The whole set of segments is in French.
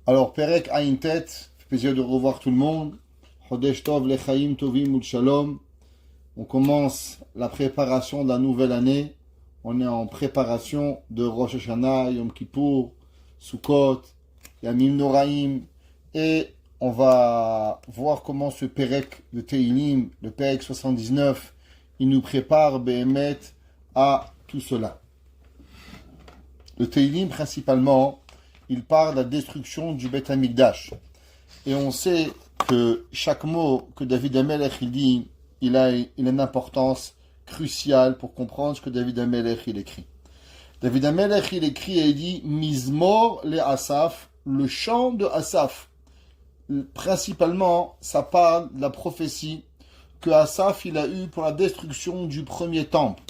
Alors, Perek Ayin Tet, fait plaisir de revoir tout le monde. Chodesh Tov Lechaim Tovim Ul Shalom. On commence la préparation de la nouvelle année. On est en préparation de Rosh Hashanah, Yom Kippour, Sukkot, Yamim Noraim. Et on va voir comment ce Perek de Teilim, le Perek 79, il nous prépare Behemet à tout cela. Le Teilim, principalement, il parle de la destruction du Beth Amikdash. Et on sait que chaque mot que David HaMelech il dit, il a une importance cruciale pour comprendre ce que David HaMelech il écrit. David HaMelech il écrit et il dit Mizmor le Asaf, le chant de Asaf. Principalement, ça parle de la prophétie que Asaf il a eue pour la destruction du premier temple.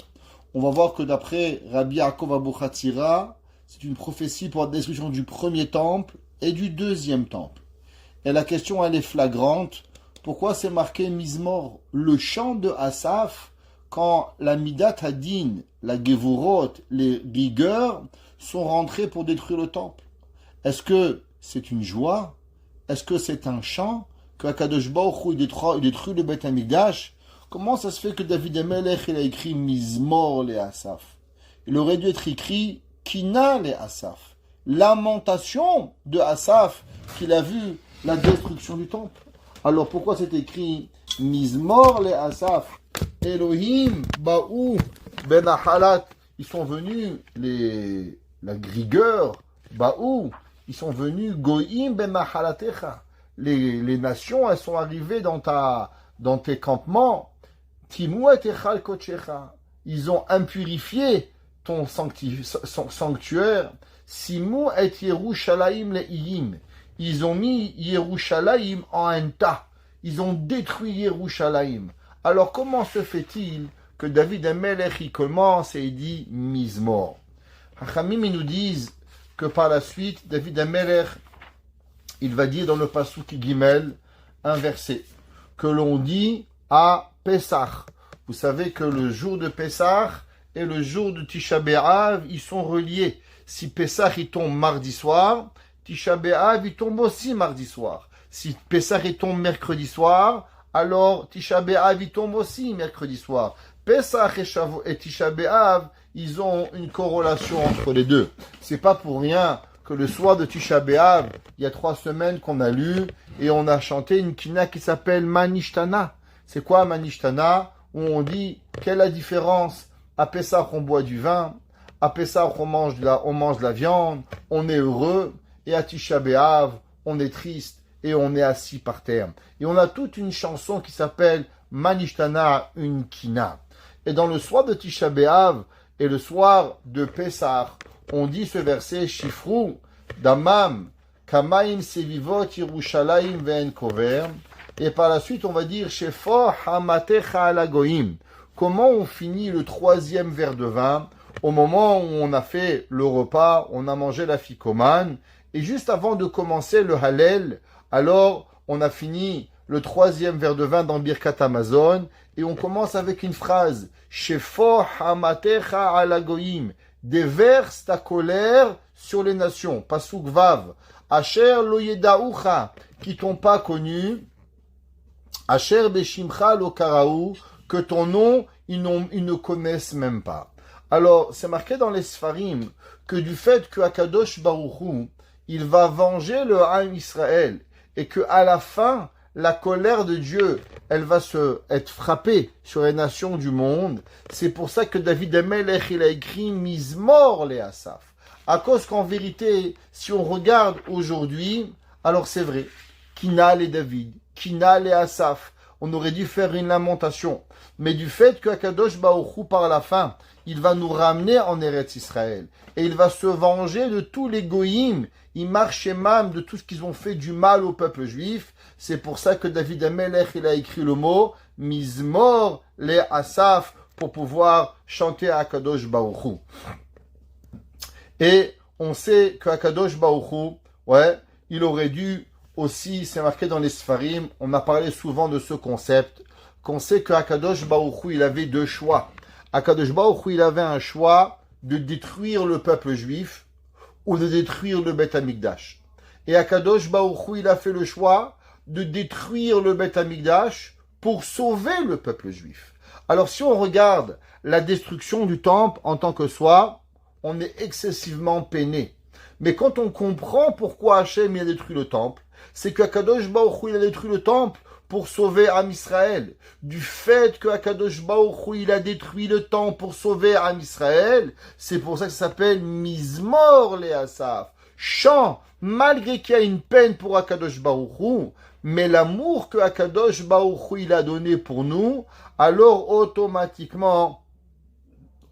On va voir que d'après Rabbi Yaakov Abu Chatzira, c'est une prophétie pour la destruction du premier temple et du deuxième temple. Et la question, elle est flagrante. Pourquoi c'est marqué Mizmor, le chant de Asaf, quand la Midat Hadin, la Gevurot, les rigueurs sont rentrés pour détruire le temple? Est-ce que c'est une joie? Est-ce que c'est un chant? Que Akadosh Baruch Hu, il détruit le Beth Amikdash? Comment ça se fait que David HaMelech, il a écrit Mizmor le Asaf? Il aurait dû être écrit Kina le Asaf, lamentation de Asaf qu'il a vu la destruction du temple. Alors pourquoi c'est écrit Mizmor le Asaf? Elohim Baou Ben Ahalat, ils sont venus la rigueur Baou, ils sont venus Goïm Ben Ahalatecha, les nations elles sont arrivées dans tes campements. Timou et Echal Kochecha, ils ont impurifié ton sanctuaire. Simou et Yerushalayim le'iyim, ils ont mis Yerushalayim en un tas. Ils ont détruit Yerushalayim. Alors comment se fait-il que David HaMelech il commence et il dit Mizmor? Hachamim ils nous disent que par la suite David HaMelech il va dire dans le Pasuk Gimel un verset que l'on dit à Pessah. Vous savez que le jour de Pessah et le jour de Tisha B'Av, ils sont reliés. Si Pessah il tombe mardi soir, Tisha B'Av il tombe aussi mardi soir. Si Pessah il tombe mercredi soir, alors Tisha B'Av il tombe aussi mercredi soir. Pessah et Tisha B'Av, ils ont une corrélation entre les deux. C'est pas pour rien que le soir de Tisha B'Av, il y a 3 semaines qu'on a lu et on a chanté une kina qui s'appelle Manishtana. C'est quoi Manishtana? Où on dit quelle est la différence? À Pessah, on boit du vin. À Pessah, on mange de la viande. On est heureux. Et à Tisha B'Av, on est triste et on est assis par terre. Et on a toute une chanson qui s'appelle Manishtana, une kina. Et dans le soir de Tisha B'Av et le soir de Pessah, on dit ce verset Shifru Damam Kamaim Sevivot Yerushalayim Ve'en Kover. Et par la suite, on va dire Shefor Hamatecha Alagoim. Comment on finit le 3e verre de vin? Au moment où on a fait le repas, on a mangé la ficomane, et juste avant de commencer le Hallel, alors on a fini le 3e verre de vin dans Birkat Hamazon, et on commence avec une phrase Shefor Hamatecha Alagoim. Déverse ta colère sur les nations. Pasuk Vav. Asher lo yedaoucha, qui t'ont pas connu. Asher beshimcha lo karaou, que ton nom, ils ne connaissent même pas. Alors, c'est marqué dans les Sfarim que du fait que Akadosh Baruch Hu, il va venger le Haïm Israël, et que à la fin, la colère de Dieu, elle va être frappée sur les nations du monde. C'est pour ça que David HaMelech, il a écrit Mizmor le Asaf. À cause qu'en vérité, si on regarde aujourd'hui, alors c'est vrai, Kina et David, Kina et Asaf, on aurait dû faire une lamentation. Mais du fait que Akadosh Baruch Hu, par la fin, il va nous ramener en Eretz Israël. Et il va se venger de tous les goïms, il marche même de tout ce qu'ils ont fait du mal au peuple juif. C'est pour ça que David HaMelech, il a écrit le mot Mizmor le Asaf pour pouvoir chanter à Akadosh Baruch Hu. Et on sait qu'Akadosh Baruch Hu, il aurait dû aussi, c'est marqué dans les Sfarim, on a parlé souvent de ce concept, qu'on sait qu'Akadosh Baruch Hu, il avait 2 choix. Akadosh Baruch Hu, il avait un choix de détruire le peuple juif ou de détruire le Beth Amikdash. Et Akadosh Baruch Hu, il a fait le choix de détruire le Beth Amikdash pour sauver le peuple juif. Alors si on regarde la destruction du temple en tant que soi, on est excessivement peiné. Mais quand on comprend pourquoi Hachem a détruit le temple, c'est qu'Akadosh Baruch Hu, il a détruit le temple pour sauver Am Israël. Du fait que Akadosh Baruch Hu, il a détruit le temple pour sauver Am Israël, c'est pour ça que ça s'appelle Mizmor le Asaf. Chant, malgré qu'il y a une peine pour Akadosh Baruch Hu, mais l'amour que Akadosh Baruch Hu, il a donné pour nous, alors automatiquement,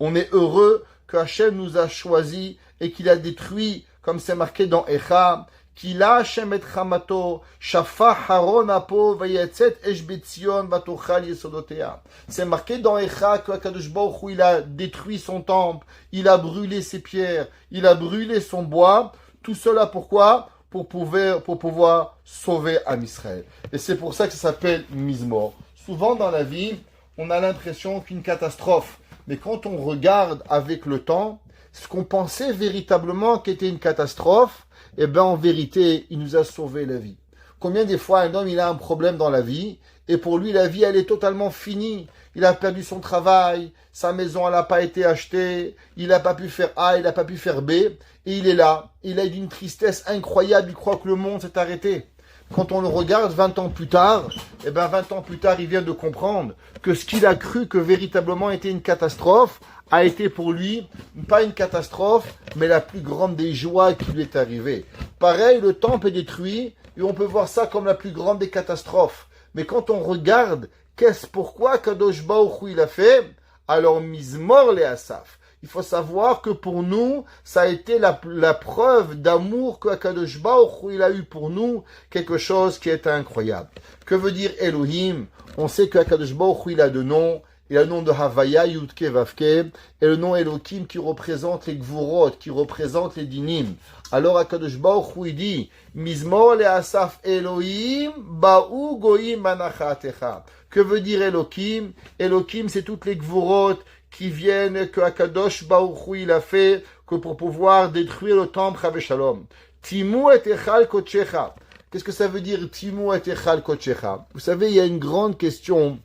on est heureux que Hachem nous a choisis et qu'il a détruit, comme c'est marqué dans Echa, qu'il a Hachem et Chamato, Shafa Haron Apo, Vayetzet Esh Betzion, Vatochal Yesodotea. C'est marqué dans Echa que Akadosh Baruch Hu, il a détruit son temple, il a brûlé ses pierres, il a brûlé son bois. Tout cela pourquoi? Pour pouvoir sauver Am Israël. Et c'est pour ça que ça s'appelle Mizmor. Souvent dans la vie, on a l'impression qu'une catastrophe. Mais quand on regarde avec le temps, ce qu'on pensait véritablement qu'était une catastrophe, eh bien en vérité, il nous a sauvé la vie. Combien des fois un homme il a un problème dans la vie, et pour lui la vie elle est totalement finie. Il a perdu son travail, sa maison elle n'a pas été achetée, il n'a pas pu faire A, il n'a pas pu faire B, et il est là. Il a une tristesse incroyable, il croit que le monde s'est arrêté. Quand on le regarde 20 ans plus tard, eh ben 20 ans plus tard, il vient de comprendre que ce qu'il a cru que véritablement était une catastrophe a été pour lui, pas une catastrophe, mais la plus grande des joies qui lui est arrivée. Pareil, le temple est détruit, et on peut voir ça comme la plus grande des catastrophes. Mais quand on regarde, pourquoi Kadosh Baruch Hu il a fait, alors Mizmor le Asaf. Il faut savoir que pour nous, ça a été la preuve d'amour que Akadosh Baruch Hu il a eu pour nous, quelque chose qui est incroyable. Que veut dire Elohim? On sait que Akadosh Baruch Hu il a deux noms. Il a le nom de Havaya, Yudke, Vavke, et le nom Elohim qui représente les Gvurot, qui représente les Dinim. Alors Akadosh Baruch Hu il dit, Mizmor le Asaf Elohim, Ba'u Goim Anachatecha. Que veut dire Elohim? Elohim c'est toutes les Gvurot qui viennent que Akadosh Baruch Hu il a fait que pour pouvoir détruire le temple Chave Shalom. Timu et Echal Kochecha. Qu'est-ce que ça veut dire Timu et Echal Kochecha? Vous savez, il y a une grande question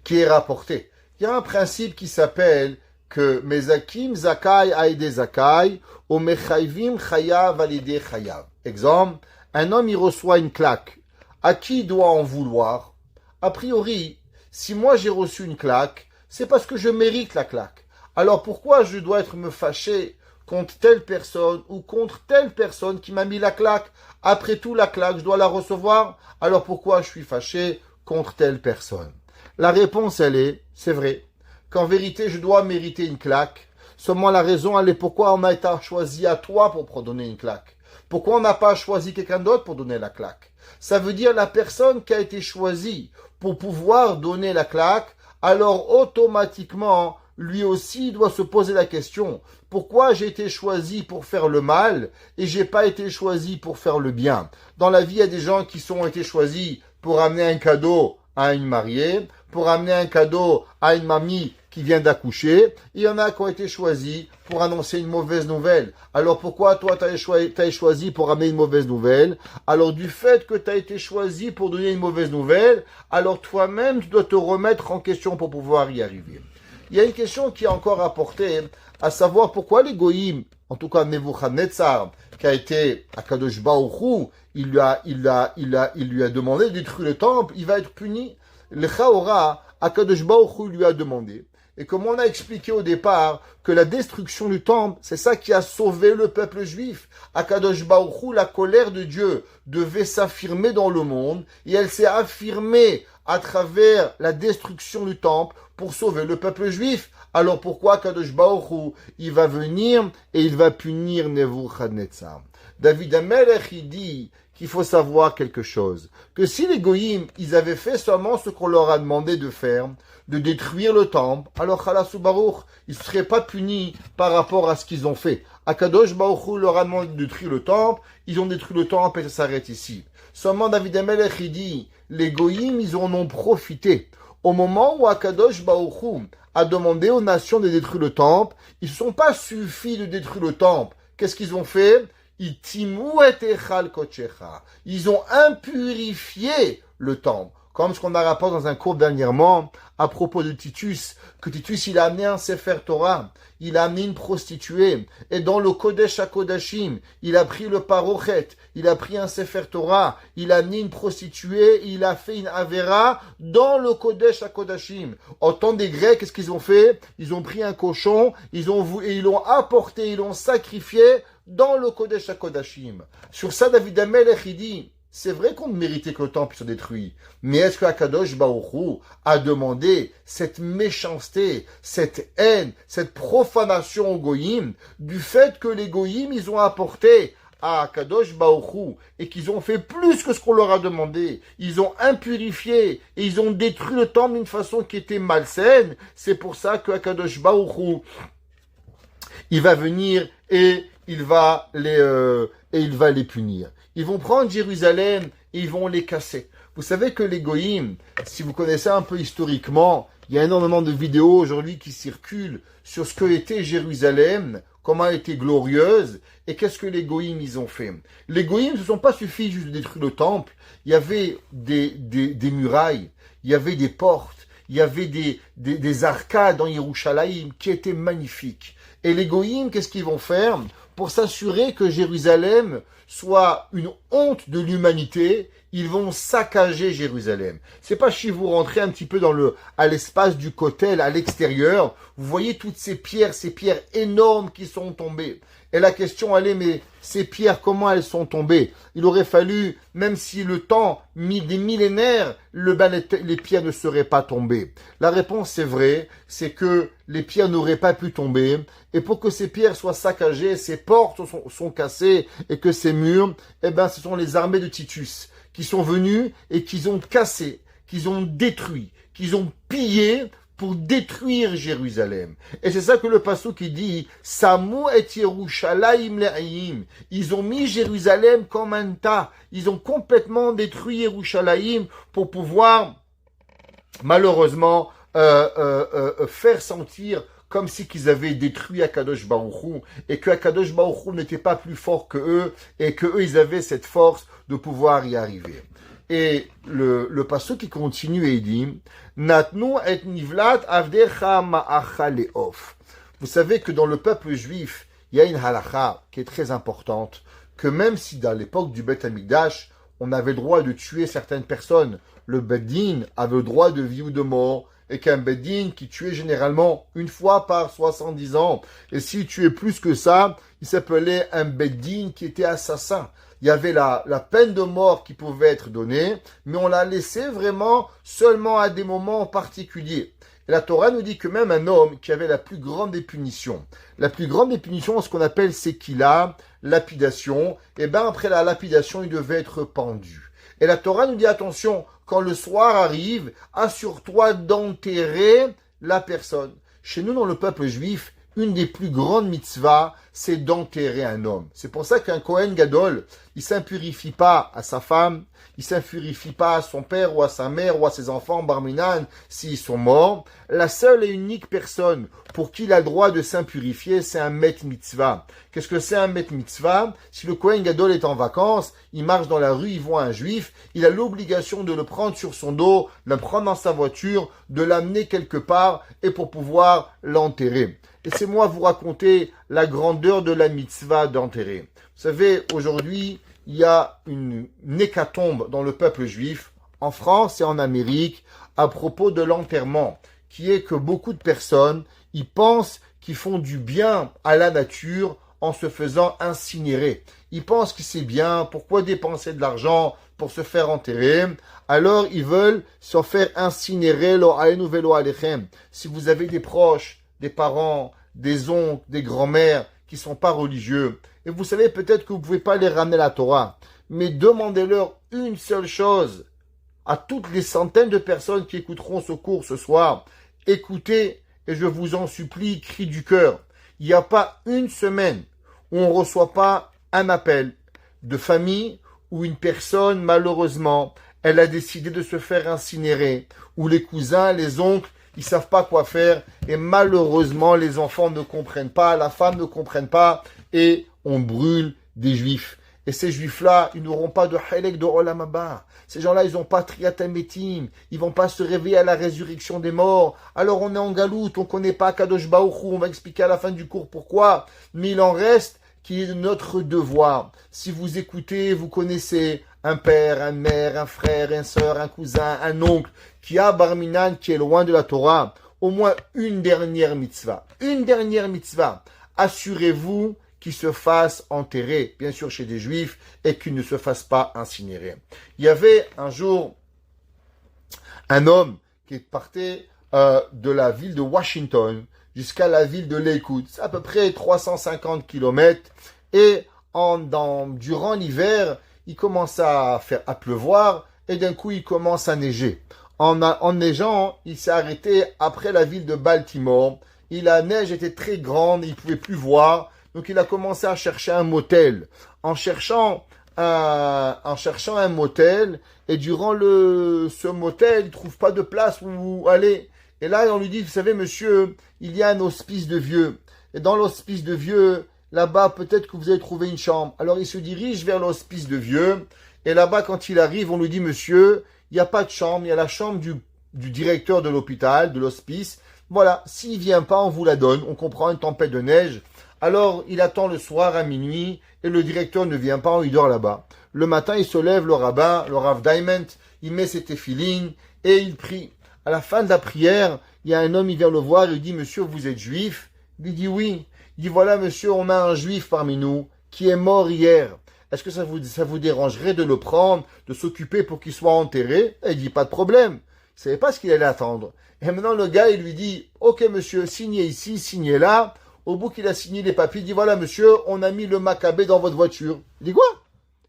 qui est rapportée. Il y a un principe qui s'appelle que Mezakim Zakai Aide Zakai ou Mechayvim Chayav Alide Chayav. Exemple, un homme il reçoit une claque. À qui il doit en vouloir? A priori, si moi j'ai reçu une claque, c'est parce que je mérite la claque. Alors pourquoi je dois me fâché contre telle personne ou contre telle personne qui m'a mis la claque? Après tout, la claque, je dois la recevoir. Alors pourquoi je suis fâché contre telle personne? La réponse, elle est, c'est vrai, qu'en vérité, je dois mériter une claque. Seulement la raison, elle est pourquoi on a été choisi à toi pour donner une claque. Pourquoi on n'a pas choisi quelqu'un d'autre pour donner la claque? Ça veut dire la personne qui a été choisie pour pouvoir donner la claque, alors automatiquement, lui aussi doit se poser la question, pourquoi j'ai été choisi pour faire le mal et j'ai pas été choisi pour faire le bien? Dans la vie, il y a des gens qui ont été choisis pour amener un cadeau à une mariée, pour amener un cadeau à une mamie qui vient d'accoucher, il y en a qui ont été choisis pour annoncer une mauvaise nouvelle. Alors pourquoi toi t'as choisi pour amener une mauvaise nouvelle? Alors du fait que tu as été choisi pour donner une mauvaise nouvelle, alors toi-même tu dois te remettre en question pour pouvoir y arriver. Il y a une question qui est encore apportée, à savoir pourquoi les goïms, en tout cas Nebuchadnezzar, qui a été à Kadosh Baruch Hu, il lui a demandé de détruire le temple, il va être puni. Le Chaora, Akadosh Baruch Hu lui a demandé. Et comme on a expliqué au départ que la destruction du temple, c'est ça qui a sauvé le peuple juif. Akadosh Baruch Hu, la colère de Dieu devait s'affirmer dans le monde, et elle s'est affirmée à travers la destruction du temple pour sauver le peuple juif. Alors pourquoi Akadosh Baruch Hu, il va venir et il va punir Nebuchadnezzar? David Amelech, il dit qu'il faut savoir quelque chose. Que si les goïms, ils avaient fait seulement ce qu'on leur a demandé de faire, de détruire le temple, alors Chalasu Baruch, ils ne seraient pas punis par rapport à ce qu'ils ont fait. Akadosh Baruch Hu leur a demandé de détruire le temple, ils ont détruit le temple et ça s'arrête ici. Seulement David Amelech, il dit, les goïms, ils en ont profité. Au moment où Akadosh Baruch Hu a demandé aux nations de détruire le temple, ils ne se sont pas suffis de détruire le temple. Qu'est-ce qu'ils ont fait? Itimu et echal kochecha. Ils ont impurifié le temple. Comme ce qu'on a rapporté dans un cours dernièrement à propos de Titus, que Titus il a amené un Sefer Torah, il a amené une prostituée, et dans le Kodesh HaKodashim, il a pris le Parochet, il a pris un Sefer Torah, il a amené une prostituée, il a fait une Avera dans le Kodesh HaKodashim. Au temps des Grecs, qu'est-ce qu'ils ont fait? Ils ont pris un cochon, ils l'ont apporté, ils l'ont sacrifié dans le Kodesh HaKodashim. Sur ça, David HaMelech, il dit, c'est vrai qu'on méritait que le temple soit détruit, mais est-ce que Akadosh Baruch Hu a demandé cette méchanceté, cette haine, cette profanation aux Goïm, du fait que les Goïm, ils ont apporté à Akadosh Baruch Hu et qu'ils ont fait plus que ce qu'on leur a demandé. Ils ont impurifié et ils ont détruit le temple d'une façon qui était malsaine. C'est pour ça que Akadosh Baruch Hu, il va venir et il va les punir. Ils vont prendre Jérusalem et ils vont les casser. Vous savez que les Goïm, si vous connaissez un peu historiquement, il y a énormément de vidéos aujourd'hui qui circulent sur ce que était Jérusalem, comment elle était glorieuse, et qu'est-ce que les Goïm ils ont fait. Les Goïm ne se sont pas suffis juste de détruire le temple, il y avait des murailles, il y avait des portes, il y avait des arcades dans Yerushalayim qui étaient magnifiques. Et les Goïm, qu'est-ce qu'ils vont faire pour s'assurer que Jérusalem soit une honte de l'humanité? Ils vont saccager Jérusalem. C'est pas si vous rentrez un petit peu à l'espace du Kotel, à l'extérieur, vous voyez toutes ces pierres énormes qui sont tombées. Et la question, elle est, mais ces pierres, comment elles sont tombées? Il aurait fallu, même si le temps, des millénaires, les pierres ne seraient pas tombées. La réponse, c'est vrai, c'est que les pierres n'auraient pas pu tomber. Et pour que ces pierres soient saccagées, ces portes sont cassées et que ces murs, ce sont les armées de Titus qui sont venus et qui ont cassé, qui ont détruit, qui ont pillé pour détruire Jérusalem. Et c'est ça que le passouk qui dit « Samu et Yerushalayim le'ayim » Ils ont mis Jérusalem comme un tas. Ils ont complètement détruit Yerushalayim pour pouvoir, malheureusement, faire sentir comme si qu'ils avaient détruit Akadosh Baruch Hu et que Akadosh Baruch Hu n'était pas plus fort que eux et que eux ils avaient cette force de pouvoir y arriver. Et le passouk qui continue et il dit Natnu et nivlat avdecha ma'acha leof. Vous savez que dans le peuple juif, il y a une halakha qui est très importante, que même si dans l'époque du Beth Amikdash, on avait le droit de tuer certaines personnes, le Beddin avait le droit de vie ou de mort, et qu'un Beddin qui tuait généralement une fois par 70 ans, et s'il tuait plus que ça, il s'appelait un Beddin qui était assassin. Il y avait la peine de mort qui pouvait être donnée, mais on l'a laissé vraiment seulement à des moments particuliers. Et la Torah nous dit que même un homme qui avait la plus grande des punitions, ce qu'on appelle sékila, lapidation, et après la lapidation, il devait être pendu. Et la Torah nous dit attention, quand le soir arrive, assure-toi d'enterrer la personne. Chez nous, dans le peuple juif, une des plus grandes mitzvahs, c'est d'enterrer un homme. C'est pour ça qu'un Kohen Gadol, il s'impurifie pas à sa femme, il s'impurifie pas à son père ou à sa mère ou à ses enfants, Barminan, s'ils sont morts. La seule et unique personne pour qui il a le droit de s'impurifier, c'est un Met Mitzvah. Qu'est-ce que c'est un Met Mitzvah? Si le Kohen Gadol est en vacances, il marche dans la rue, il voit un juif, il a l'obligation de le prendre sur son dos, de le prendre dans sa voiture, de l'amener quelque part et pour pouvoir l'enterrer. Laissez-moi vous raconter la grandeur de la mitzvah d'enterrer. Vous savez, aujourd'hui, il y a une hécatombe dans le peuple juif, en France et en Amérique, à propos de l'enterrement, qui est que beaucoup de personnes, ils pensent qu'ils font du bien à la nature en se faisant incinérer. Ils pensent que c'est bien, pourquoi dépenser de l'argent pour se faire enterrer? Alors, ils veulent se faire incinérer, lo aenu velo alechem. Si vous avez des proches, des parents, des oncles, des grands-mères qui sont pas religieux. Et vous savez peut-être que vous pouvez pas les ramener à la Torah. Mais demandez-leur une seule chose. À toutes les centaines de personnes qui écouteront ce cours ce soir, écoutez, et je vous en supplie, cri du cœur. Il n'y a pas une semaine où on ne reçoit pas un appel de famille où une personne, malheureusement, elle a décidé de se faire incinérer, où les cousins, les oncles, ils savent pas quoi faire et malheureusement les enfants ne comprennent pas, la femme ne comprenne pas et on brûle des juifs. Et ces juifs-là, ils n'auront pas de halek de olam haba. Ces gens-là, ils n'ont pas triyat hametim. Ils vont pas se réveiller à la résurrection des morts. Alors on est en galoute, on connaît pas Kadosh Baruch Hu. On va expliquer à la fin du cours pourquoi. Mais il en reste qui est notre devoir. Si vous écoutez, vous connaissez un père, une mère, un frère, une sœur, un cousin, un oncle, qui a bar minan, qui est loin de la Torah, au moins une dernière mitzvah. Une dernière mitzvah. Assurez-vous qu'il se fasse enterrer, bien sûr chez des juifs, et qu'il ne se fasse pas incinérer. Il y avait un jour un homme qui partait de la ville de Washington jusqu'à la ville de Lakewood. C'est à peu près 350 kilomètres. Et durant l'hiver, il commence à pleuvoir et d'un coup, il commence à neiger. En neigeant, il s'est arrêté après la ville de Baltimore. Et la neige était très grande, il ne pouvait plus voir. Donc, il a commencé à chercher un motel. En cherchant un motel, et durant ce motel, il ne trouve pas de place où aller. Et là, on lui dit, vous savez, monsieur, il y a un hospice de vieux. Et dans l'hospice de vieux, là-bas, peut-être que vous allez trouver une chambre. Alors, il se dirige vers l'hospice de vieux. Et là-bas, quand il arrive, on lui dit, monsieur, il n'y a pas de chambre. Il y a la chambre du directeur de l'hôpital, de l'hospice. Voilà, s'il vient pas, on vous la donne. On comprend une tempête de neige. Alors, il attend le soir à minuit. Et le directeur ne vient pas, il dort là-bas. Le matin, il se lève, le rabbin, le Rav Diamond, il met ses téphilines et il prie. À la fin de la prière, il y a un homme, il vient le voir, il dit, monsieur, vous êtes juif? Il dit, oui. Il dit, voilà, monsieur, on a un juif parmi nous qui est mort hier. Est-ce que ça vous dérangerait de le prendre, de s'occuper pour qu'il soit enterré? Et il dit, pas de problème. Il ne savait pas ce qu'il allait attendre. Et maintenant, le gars, il lui dit, ok, monsieur, signez ici, signez là. Au bout qu'il a signé les papiers, il dit, voilà, monsieur, on a mis le Maccabée dans votre voiture. Il dit, quoi?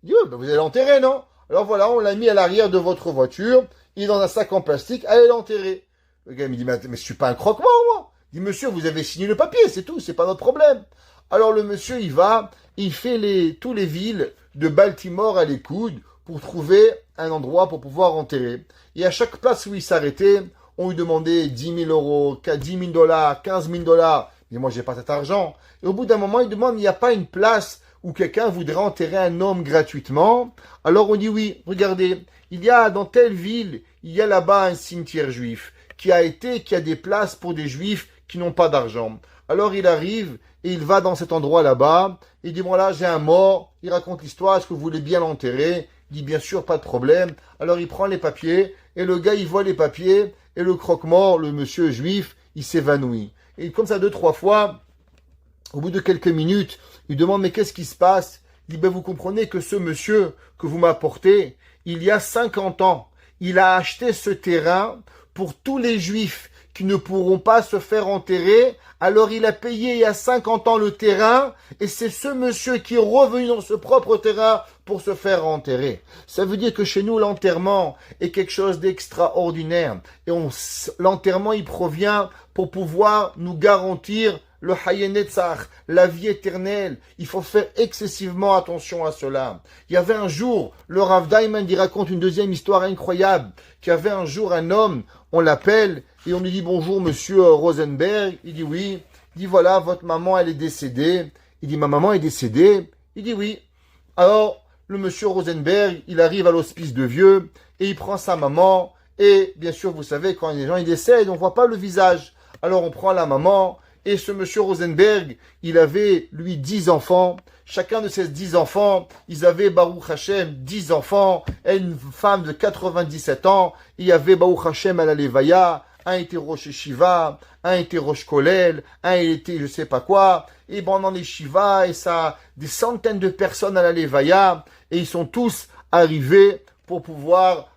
Il dit, ouais, ben vous allez l'enterrer, non? Alors voilà, on l'a mis à l'arrière de votre voiture. Il est dans un sac en plastique, allez l'enterrer. Le gars, il me dit, mais je suis pas un croque-mort, moi. Il dit, monsieur, vous avez signé le papier, c'est tout, c'est pas notre problème. Alors le monsieur, il va, il fait tous les villes de Baltimore à l'écoute pour trouver un endroit pour pouvoir enterrer. Et à chaque place où il s'arrêtait, on lui demandait 10 000 euros, 10 000 dollars, 15 000 dollars. Mais moi, j'ai pas cet argent. Et au bout d'un moment, il demande, il n'y a pas une place où quelqu'un voudrait enterrer un homme gratuitement? Alors on dit oui, regardez, il y a dans telle ville, il y a là-bas un cimetière juif qui a des places pour des juifs qui n'ont pas d'argent. Alors il arrive et il va dans cet endroit là-bas, il dit voilà, j'ai un mort, il raconte l'histoire, est-ce que vous voulez bien l'enterrer? Il dit bien sûr, pas de problème. Alors il prend les papiers et le gars il voit les papiers et le croque-mort, le monsieur juif, il s'évanouit. Et comme ça 2-3 fois, au bout de quelques minutes, il demande mais qu'est-ce qui se passe? Il dit ben vous comprenez que ce monsieur que vous m'apportez, il y a 50 ans, il a acheté ce terrain pour tous les juifs qui ne pourront pas se faire enterrer. Alors il a payé il y a 50 ans le terrain et c'est ce monsieur qui est revenu dans ce propre terrain pour se faire enterrer. Ça veut dire que chez nous, l'enterrement est quelque chose d'extraordinaire. Et l'enterrement, il provient pour pouvoir nous garantir le Hayenetzach, la vie éternelle. Il faut faire excessivement attention à cela. Il y avait un jour, le Rav Diamond, il raconte une deuxième histoire incroyable, qu'il y avait un jour un homme, on l'appelle, et on lui dit bonjour monsieur Rosenberg. Il dit oui. Il dit voilà, votre maman, elle est décédée. Il dit ma maman est décédée. Il dit oui. Alors, le monsieur Rosenberg, il arrive à l'hospice de vieux, et il prend sa maman, et bien sûr, vous savez, quand les gens ils décèdent, on voit pas le visage. Alors on prend la maman, et ce monsieur Rosenberg, il avait, lui, 10 enfants. Chacun de ces 10 enfants, ils avaient, Baruch Hashem, 10 enfants, et une femme de 97 ans. Il y avait, Baruch Hashem, à la Levaya. Un était Rosh Shiva, un était Rosh Kolel, un était je sais pas quoi. Et pendant les Shiva, et ça, des centaines de personnes à la Levaya. Et ils sont tous arrivés pour pouvoir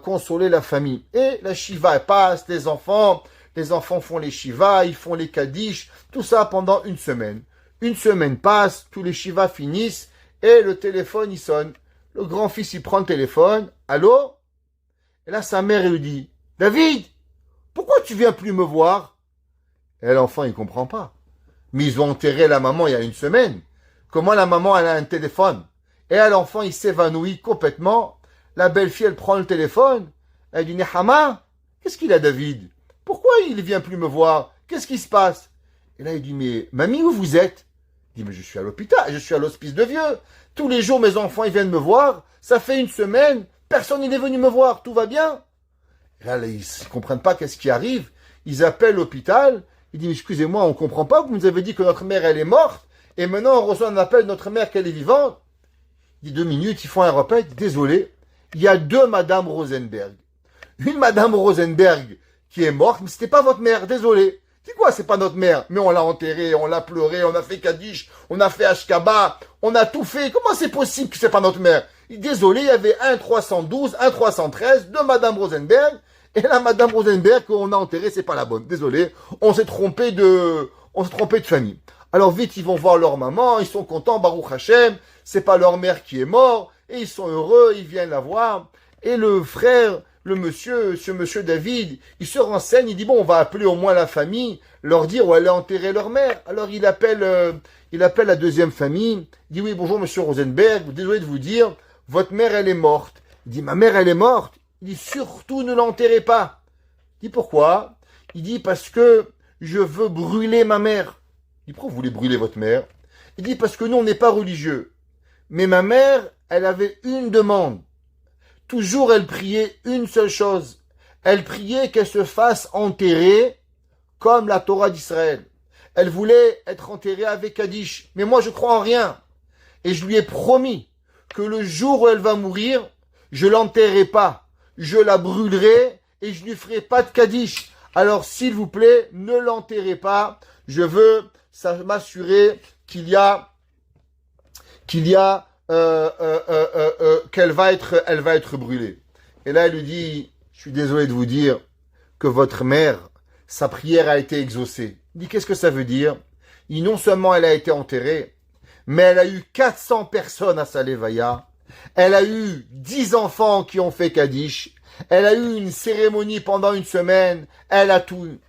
consoler la famille. Et la Shiva passe, les enfants font les Shiva, ils font les Kaddish, tout ça pendant une semaine. Une semaine passe, tous les Shiva finissent, et le téléphone, il sonne. Le grand-fils, il prend le téléphone, allô? Et là, sa mère, elle lui dit, David, pourquoi tu viens plus me voir? Et l'enfant, il comprend pas. Mais ils ont enterré la maman il y a une semaine. Comment la maman, elle a un téléphone? Et là, l'enfant, il s'évanouit complètement. La belle-fille, elle prend le téléphone. Elle dit, Nehama, qu'est-ce qu'il a, David? Pourquoi il ne vient plus me voir? Qu'est-ce qui se passe? Et là, il dit, mais mamie, où vous êtes? Il dit, mais je suis à l'hôpital, je suis à l'hospice de vieux. Tous les jours, mes enfants, ils viennent me voir. Ça fait une semaine, personne n'est venu me voir, tout va bien. Et là, ils ne comprennent pas qu'est-ce qui arrive. Ils appellent l'hôpital. Ils disent, excusez-moi, on ne comprend pas, vous nous avez dit que notre mère, elle est morte. Et maintenant, on reçoit un appel de notre mère qu'elle est vivante. Il dit 2 minutes, ils font un repas, ils disent, désolé, il y a 2 Madame Rosenberg. Une Madame Rosenberg qui est morte, mais c'était pas votre mère, désolé. C'est quoi, c'est pas notre mère? Mais on l'a enterrée, on l'a pleurée, on a fait Kaddish, on a fait Ashkaba, on a tout fait. Comment c'est possible que c'est pas notre mère? Il dit, désolé, il y avait un 312, un 313 de Madame Rosenberg, et la Madame Rosenberg qu'on a enterrée, c'est pas la bonne. Désolé, on s'est trompé de famille. Alors vite, ils vont voir leur maman, ils sont contents, Baruch Hashem, c'est pas leur mère qui est morte, et ils sont heureux, ils viennent la voir. Et le frère, ce monsieur David, il se renseigne, il dit, bon, on va appeler au moins la famille, leur dire où elle a enterré leur mère. Alors il appelle la deuxième famille, il dit, oui, bonjour monsieur Rosenberg, désolé de vous dire, votre mère, elle est morte. Il dit, ma mère, elle est morte. Il dit, surtout ne l'enterrez pas. Il dit, pourquoi? Il dit, parce que je veux brûler ma mère. Il dit, pourquoi vous voulez brûler votre mère? Il dit, parce que nous, on n'est pas religieux. Mais ma mère, elle avait une demande. Toujours, elle priait une seule chose. Elle priait qu'elle se fasse enterrer comme la Torah d'Israël. Elle voulait être enterrée avec Kaddish. Mais moi, je crois en rien. Et je lui ai promis que le jour où elle va mourir, je l'enterrerai pas. Je la brûlerai et je lui ferai pas de Kaddish. Alors, s'il vous plaît, ne l'enterrez pas. Je veux m'assurer qu'elle va être brûlée. Et là, elle lui dit, je suis désolé de vous dire que votre mère, sa prière a été exaucée. Il dit, qu'est-ce que ça veut dire? Il dit, non seulement elle a été enterrée, mais elle a eu 400 personnes à sa levaya. Elle a eu 10 enfants qui ont fait Kaddish. Elle a eu une cérémonie pendant une semaine. Elle a tout eu.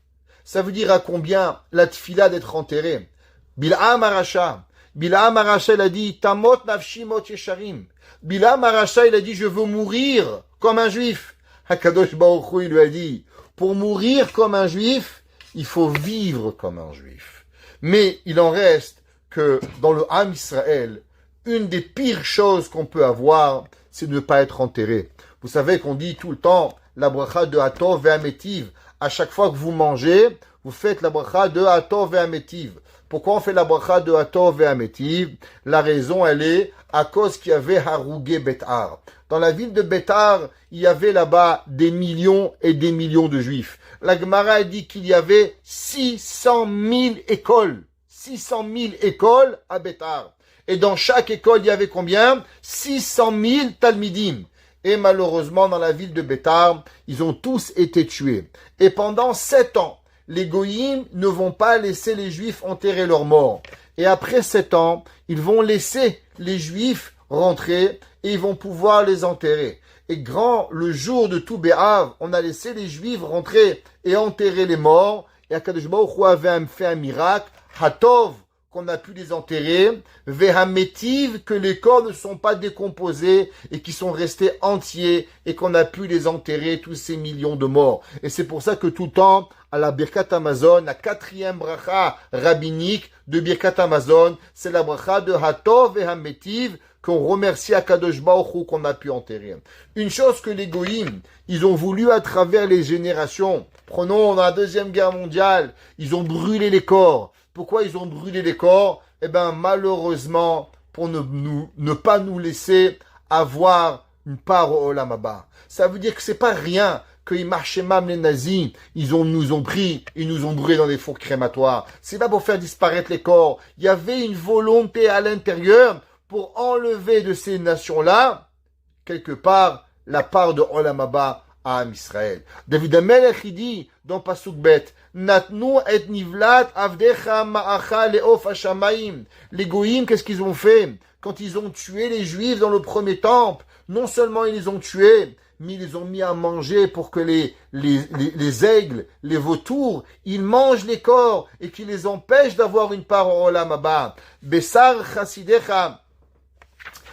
Ça veut dire à combien la tfila d'être enterrée. Bil'am Arasha, il a dit, Tamot nafshi mot yesharim. Bil'am Arasha, il a dit, je veux mourir comme un juif. Hakadosh Baruch Hu, il lui a dit, pour mourir comme un juif, il faut vivre comme un juif. Mais il en reste que dans le Ham Israël, une des pires choses qu'on peut avoir, c'est de ne pas être enterré. Vous savez qu'on dit tout le temps la bracha de Hatov ve'ametiv. À chaque fois que vous mangez, vous faites la bracha de Hatov ve'ametiv. Pourquoi on fait la bracha de Hatov ve'ametiv? La raison, elle est à cause qu'il y avait Harougé Betar. Dans la ville de Betar, il y avait là-bas des millions et des millions de juifs. La Gemara dit qu'il y avait 600 000 écoles. 600 000 écoles à Betar. Et dans chaque école, il y avait combien? 600 000 Talmidim. Et malheureusement, dans la ville de Betar, ils ont tous été tués. Et pendant 7 ans, les goyim ne vont pas laisser les juifs enterrer leurs morts. Et après 7 ans, ils vont laisser les juifs rentrer et ils vont pouvoir les enterrer. Et le jour de Tou B'Av, on a laissé les juifs rentrer et enterrer les morts. Et Akadosh Baruch Hu avait fait un miracle. Hatov, qu'on a pu les enterrer, Vehametiv, que les corps ne sont pas décomposés et qui sont restés entiers et qu'on a pu les enterrer, tous ces millions de morts. Et c'est pour ça que tout le temps, à la Birkat Hamazon, la 4e bracha rabbinique de Birkat Hamazon, c'est la bracha de Hatov Vehametiv, qu'on remercie à Kadosh Baruch Hu qu'on a pu enterrer. Une chose que les goïms, ils ont voulu à travers les générations, prenons dans la 2e guerre mondiale, ils ont brûlé les corps. Pourquoi ils ont brûlé les corps? Eh bien, malheureusement, pour ne pas nous laisser avoir une part au Olam Haba. Ça veut dire que c'est pas rien que ils marchaient même les nazis, nous ont pris, ils nous ont brûlés dans des fours crématoires. C'est pas pour faire disparaître les corps. Il y avait une volonté à l'intérieur pour enlever de ces nations-là, quelque part, la part de Olam Haba à Am Israël. David HaMelech, il dit, dans Pasuk Bet, Natnu et nivlat avdecha ma'acha le'of hashamayim. Les goïms, qu'est-ce qu'ils ont fait? Quand ils ont tué les juifs dans le premier temple, non seulement ils les ont tués, mais ils les ont mis à manger pour que les aigles, les vautours, ils mangent les corps et qu'ils les empêchent d'avoir une part au Olam Haba. Besar chasidecha,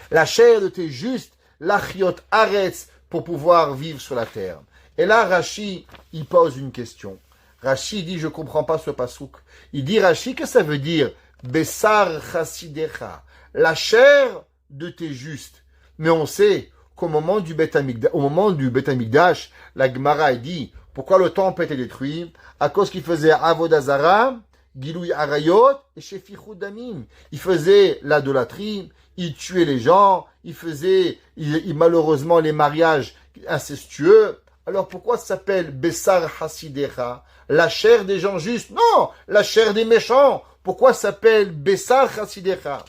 la chair de tes justes, l'achiot aretz, pour pouvoir vivre sur la terre. Et là, Rashi, il pose une question. Rashi dit, je comprends pas ce pasouk. Il dit, Rashi, qu'est-ce que ça veut dire? Bessar Chasidecha, la chair de tes justes. Mais on sait qu'au moment du Beth Amikdash, la Gemara dit pourquoi le temple a été détruit? À cause qu'il faisait Avodah Zara, Gilouy Arayot et Shefichut Damim. Il faisait l'idolâtrie, il tuait les gens, il faisait malheureusement les mariages incestueux. Alors pourquoi ça s'appelle Bessar Hasidecha, la chair des gens justes? Non, la chair des méchants. Pourquoi ça s'appelle Bessar Hasidecha?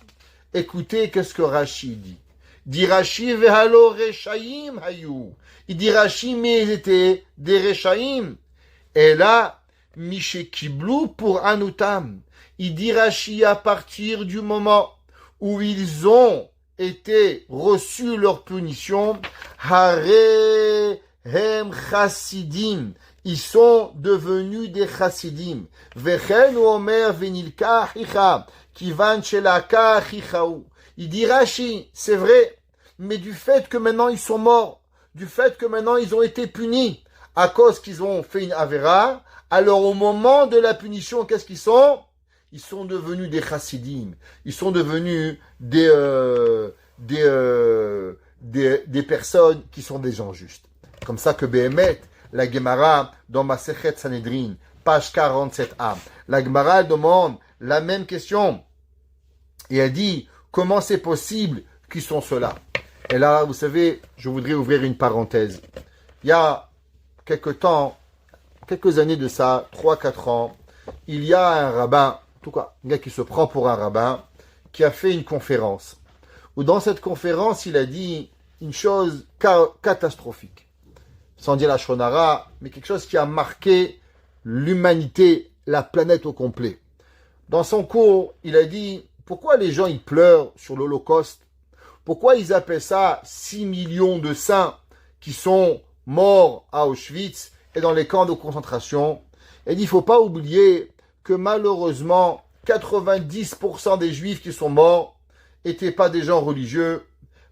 Écoutez qu'est-ce que Rashi dit. Dit Rashi vehalo reshaim hayu. Il dit Rashi mais ils étaient des reshaim. Et là, Mishe Kiblou pour Anutam. Il dit Rashi à partir du moment où ils ont été reçus leur punition, Hare Hem Chassidim. Ils sont devenus des Chassidim. Vechen Omer Venilka Chicha. Kivan Shelaka Chichaou. Il dit Rashi, c'est vrai, mais du fait que maintenant ils sont morts, du fait que maintenant ils ont été punis, à cause qu'ils ont fait une Avera, alors au moment de la punition, qu'est-ce qu'ils sont? Ils sont devenus des chassidim. Ils sont devenus des personnes qui sont des gens justes. Comme ça que Behemet, la Gemara, dans Masechet Sanhedrin, page 47a, la Gemara demande la même question. Et elle dit, comment c'est possible qu'ils sont ceux-là? Et là, vous savez, je voudrais ouvrir une parenthèse. Il y a quelques années de ça, 3-4 ans, il y a un rabbin, en tout cas, un gars qui se prend pour un rabbin, qui a fait une conférence. Où dans cette conférence, il a dit une chose catastrophique. Sans dire la shonara, mais quelque chose qui a marqué l'humanité, la planète au complet. Dans son cours, il a dit, pourquoi les gens ils pleurent sur l'Holocauste? Pourquoi ils appellent ça 6 millions de saints qui sont morts à Auschwitz et dans les camps de concentration? Et il ne faut pas oublier que malheureusement, 90% des juifs qui sont morts n'étaient pas des gens religieux,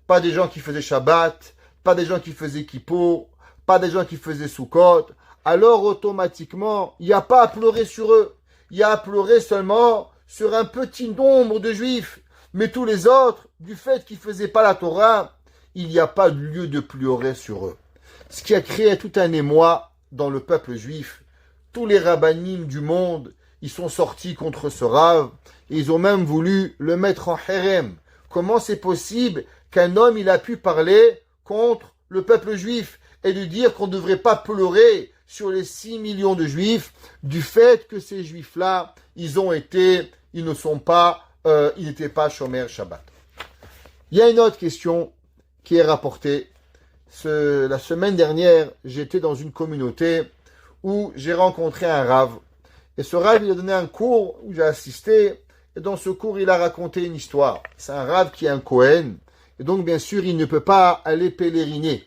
pas des gens qui faisaient Shabbat, pas des gens qui faisaient Kippour, pas des gens qui faisaient Sukkot. Alors automatiquement, il n'y a pas à pleurer sur eux. Il y a à pleurer seulement sur un petit nombre de juifs. Mais tous les autres, du fait qu'ils ne faisaient pas la Torah, il n'y a pas de lieu de pleurer sur eux. Ce qui a créé tout un émoi dans le peuple juif. Tous les rabbinim du monde, ils sont sortis contre ce Rav. Et ils ont même voulu le mettre en hérem. Comment c'est possible qu'un homme, il a pu parler contre le peuple juif et de dire qu'on ne devrait pas pleurer sur les 6 millions de juifs du fait que ces juifs-là, ils n'étaient pas Shomer Shabbat. Il y a une autre question qui est rapportée. La semaine dernière, j'étais dans une communauté où j'ai rencontré un Rav. Et ce Rav, il a donné un cours où j'ai assisté. Et dans ce cours, il a raconté une histoire. C'est un Rav qui est un Kohen. Et donc, bien sûr, il ne peut pas aller pèleriner.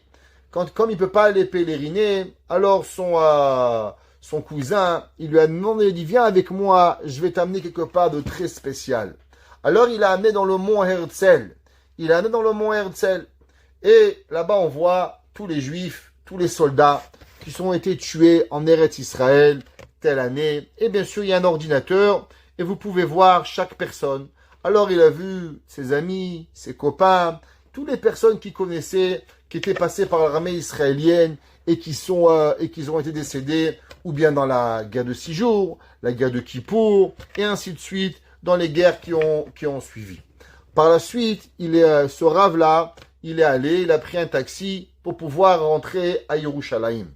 Comme il ne peut pas aller pèleriner, alors son cousin, il lui a demandé, il dit, viens avec moi, je vais t'amener quelque part de très spécial. Alors, il l'a amené dans le mont Herzl. Et là-bas, on voit tous les juifs, tous les soldats qui ont été tués en Eretz Israël, telle année. Et bien sûr, il y a un ordinateur et vous pouvez voir chaque personne. Alors, il a vu ses amis, ses copains, toutes les personnes qu'il connaissait, qui étaient passées par l'armée israélienne et qui ont été décédés, ou bien dans la guerre de 6 jours, la guerre de Kippour, et ainsi de suite, dans les guerres qui ont suivi. Par la suite, ce Rav-là, il a pris un taxi pour pouvoir rentrer à Yerushalayim.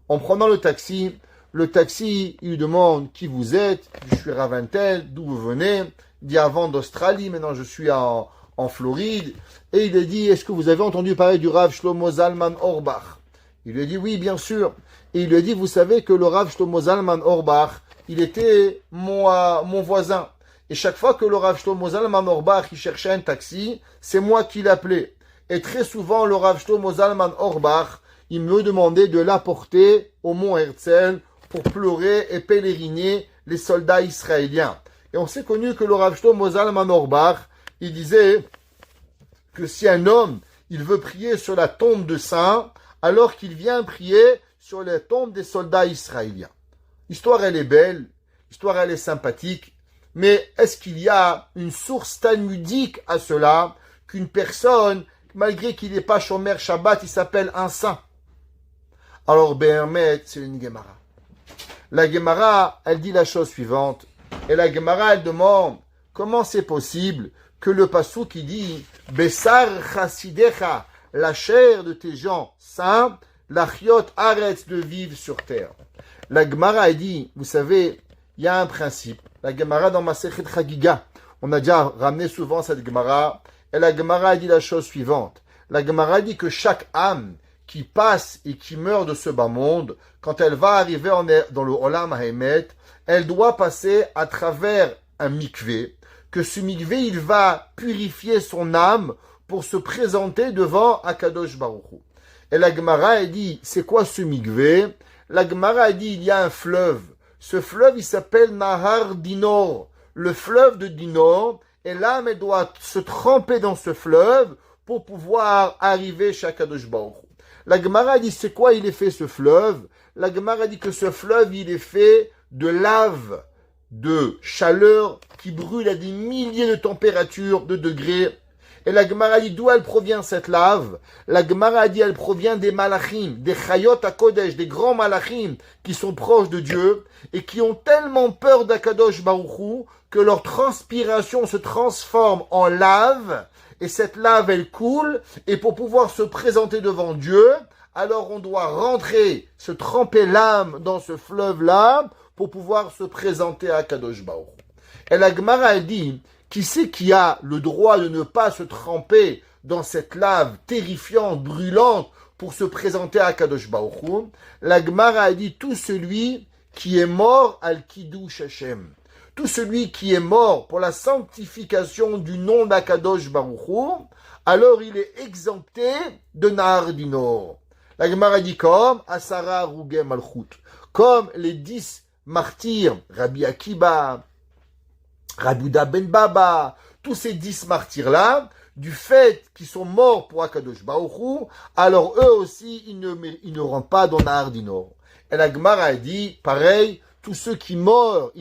En prenant le taxi, il lui demande qui vous êtes. Je suis Rav Intel, d'où vous venez? Il dit avant d'Australie, maintenant je suis en Floride. Et il a dit, est-ce que vous avez entendu parler du Rav Shlomo Zalman Auerbach? Il lui a dit, oui, bien sûr. Et il lui a dit, vous savez que le Rav Shlomo Zalman Auerbach, il était mon voisin. Et chaque fois que le Rav Shlomo Zalman Auerbach, il cherchait un taxi, c'est moi qui l'appelais. Et très souvent, le Rav Shlomo Zalman Auerbach, il me demandait de l'apporter au mont Herzl pour pleurer et pèleriner les soldats israéliens. Et on s'est connu que le Rav Shlomo Zalman Auerbach, il disait que si un homme, il veut prier sur la tombe de saint, alors qu'il vient prier sur la tombe des soldats israéliens. L'histoire, elle est belle, l'histoire, elle est sympathique, Mais est-ce qu'il y a une source talmudique à cela, qu'une personne, malgré qu'il n'est pas Shomer Shabbat, il s'appelle un saint? Alors, Behemet, c'est une Gemara. La Gemara, elle dit la chose suivante. Et la Gemara, elle demande, comment c'est possible que le passou qui dit Bessar Chasidecha, la chair de tes gens saints, la chiot arrête de vivre sur terre. La Gemara, elle dit, vous savez, il y a un principe. La Gemara dans Masechet Chagiga, on a déjà ramené souvent cette Gemara, et la Gemara a dit la chose suivante. La Gemara dit que chaque âme qui passe et qui meurt de ce bas monde, quand elle va arriver dans le Olam HaEmet, elle doit passer à travers un mikvé, que ce mikvé, il va purifier son âme pour se présenter devant Akadosh Baruch Hu. Et la Gemara a dit, c'est quoi ce mikvé? La Gemara a dit, il y a un fleuve. Ce fleuve, il s'appelle Nahar Dinor, le fleuve de Dinor, et l'âme, elle doit se tremper dans ce fleuve pour pouvoir arriver chez Akadosh Baruch Hu. La Gemara dit, c'est quoi il est fait ce fleuve? La Gemara dit que ce fleuve, il est fait de lave, de chaleur qui brûle à des milliers de températures, de degrés. Et la Gemara dit, d'où elle provient cette lave? La Gemara dit, elle provient des malachim, des chayot à Kodesh, des grands malachim qui sont proches de Dieu et qui ont tellement peur d'Akadosh Baruch Hu que leur transpiration se transforme en lave. Et cette lave, elle coule, et pour pouvoir se présenter devant Dieu, alors on doit rentrer, se tremper l'âme dans ce fleuve-là, pour pouvoir se présenter à Kadosh Baruch. Et la Gemara, elle dit, qui c'est qui a le droit de ne pas se tremper dans cette lave terrifiante, brûlante, pour se présenter à Kadosh Baruch? La Gemara a dit, tout celui qui est mort al-Kiddush Hashem. Tout celui qui est mort pour la sanctification du nom d'Akadosh Baruch Hu, alors il est exempté de Nahar Dinor. La Gemara dit comme Asara Rugem Malchut, comme les 10 martyrs, Rabbi Akiba, Rabbi Uda ben Baba, tous ces 10 martyrs-là, du fait qu'ils sont morts pour Akadosh Baruch Hu, alors eux aussi, ils ne rentrent pas dans Nahar Dinor. Et la Gemara a dit, pareil, tous ceux qui meurent,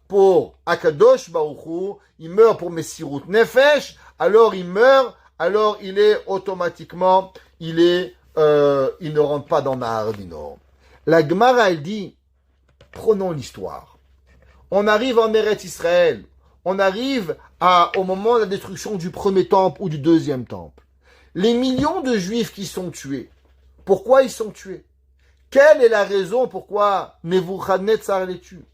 pour Akadosh Baruch Hu, ils meurent pour Messirut Nefesh, alors ils meurent, alors il est automatiquement, il ne rentre pas dans Nahar Dinor. La Gemara, elle dit, prenons l'histoire. On arrive en Eretz Israël, on arrive au moment de la destruction du premier temple ou du deuxième temple. Les millions de Juifs qui sont tués, pourquoi ils sont tués? Quelle est la raison pourquoi Nebuchadnezzar les tue?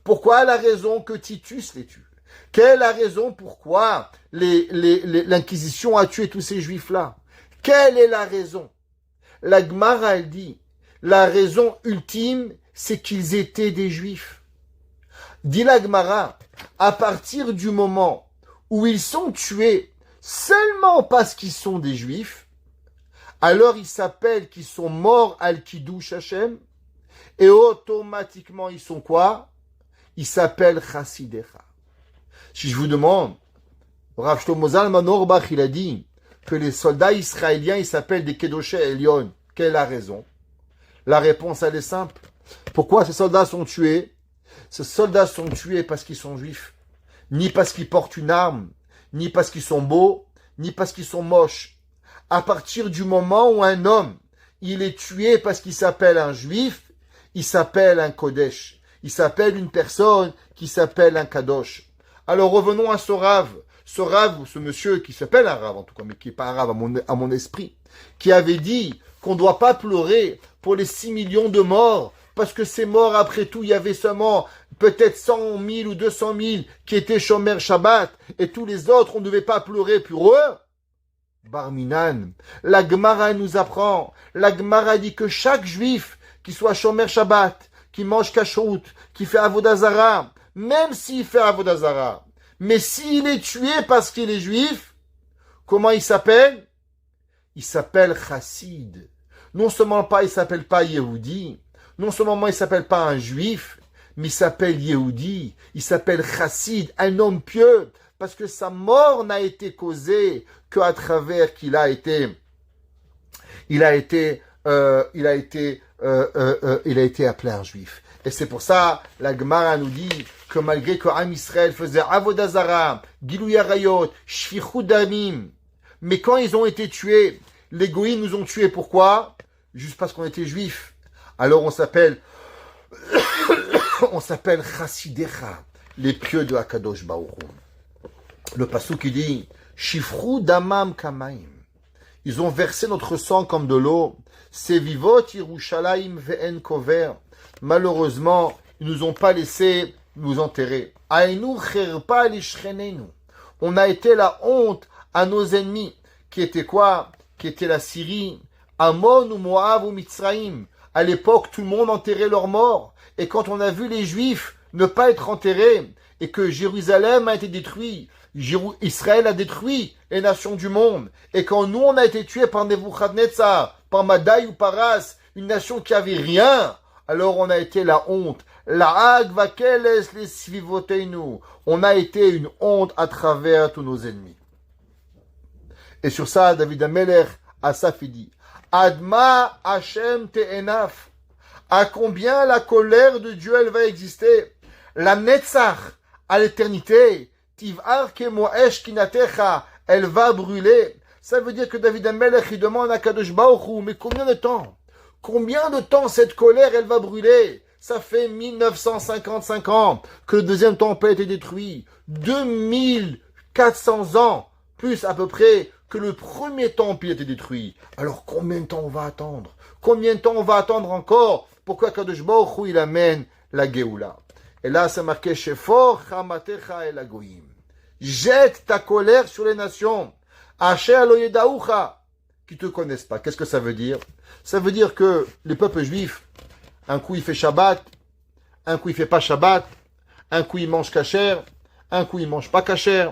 Pourquoi la raison que Titus les tue? Quelle est la raison pourquoi l'Inquisition a tué tous ces Juifs-là? Quelle est la raison? La Gemara, elle dit, la raison ultime, c'est qu'ils étaient des Juifs. Dit la Gemara, à partir du moment où ils sont tués seulement parce qu'ils sont des Juifs, alors ils s'appellent qu'ils sont morts al-Kiddush Hashem, et automatiquement ils sont quoi? Ils s'appellent Chassidecha. Si je vous demande, Rav Shlomo Zalman Auerbach, il a dit que les soldats israéliens, ils s'appellent des Kedoshé Elyon. Quelle est la raison? La réponse, elle est simple. Pourquoi ces soldats sont tués? Ces soldats sont tués parce qu'ils sont juifs. Ni parce qu'ils portent une arme, ni parce qu'ils sont beaux, ni parce qu'ils sont moches. À partir du moment où un homme, il est tué parce qu'il s'appelle un juif, il s'appelle un Kodesh. Il s'appelle une personne qui s'appelle un Kadosh. Alors revenons à ce Rav, ou ce monsieur qui s'appelle un Rav en tout cas, mais qui n'est pas un Rav à mon esprit, qui avait dit qu'on ne doit pas pleurer pour les 6 millions de morts, parce que ces morts, après tout, il y avait seulement peut-être 100 000 ou 200 000 qui étaient Shomer Shabbat, et tous les autres, on ne devait pas pleurer pour eux. Barminan, la Gemara nous apprend, la Gemara dit que chaque juif qui soit Shomer Shabbat, qui mange kashrut, qui fait Avodah Zara, même s'il fait Avodah Zara, mais s'il est tué parce qu'il est juif, comment il s'appelle? Il s'appelle Chassid. Non seulement il s'appelle pas Yehudi, non seulement il s'appelle pas un juif, mais il s'appelle Yehudi, il s'appelle Chassid, un homme pieux, parce que sa mort n'a été causée qu'à travers qu'il a été il a été appelé un juif. Et c'est pour ça, la Gemara nous dit que malgré que Am Israël faisait Avodah Zara, Gilui Arayot, Shfichut Damim, mais quand ils ont été tués, les goïms nous ont tués. Pourquoi? Juste parce qu'on était juifs. Alors on s'appelle Chassidecha, les pieux de Hakadosh Baruch Hu. Le pasuk qui dit Shifru Damam Kamaim. Ils ont versé notre sang comme de l'eau. Sevivot Yerushalayim ve'en kover. Malheureusement, ils nous ont pas laissé nous enterrer. Ainu cherpa lishchenenu. On a été la honte à nos ennemis. Qui étaient quoi? Qui était la Syrie, Ammon ou Moab ou Mitzraïm. À l'époque, tout le monde enterrait leurs morts. Et quand on a vu les Juifs ne pas être enterrés, et que Jérusalem a été détruit, Israël a détruit les nations du monde, et quand nous on a été tués par Nebuchadnezzar, par Madaï ou Paras, une nation qui avait rien, alors on a été la honte. La Hag vakeles les svivoteinu. On a été une honte à travers tous nos ennemis. Et sur ça, David Amelech, Asaph, dit, Adma Hashem te'enaf. À combien la colère de Dieu, elle va exister? La Netzach, à l'éternité, Tiv'ar kemoesh kinatecha, elle va brûler. Ça veut dire que David Amelech, il demande à Kadosh Baruch Hu, mais combien de temps? Combien de temps cette colère, elle va brûler? Ça fait 1955 ans que le deuxième temple a été détruit. 2400 ans, plus à peu près, que le premier temple a été détruit. Alors combien de temps on va attendre? Combien de temps on va attendre encore pour que Kadosh Baruch Hu il amène la Géoula? Et là, c'est marqué Shefor Chamatecha el Agoyim. Jette ta colère sur les nations. Asher lo yedaoucha, qui te connaissent pas. Qu'est-ce que ça veut dire? Ça veut dire que les peuples juifs, un coup il fait Shabbat, un coup il fait pas Shabbat, un coup il mange kasher, un coup il mange pas kasher,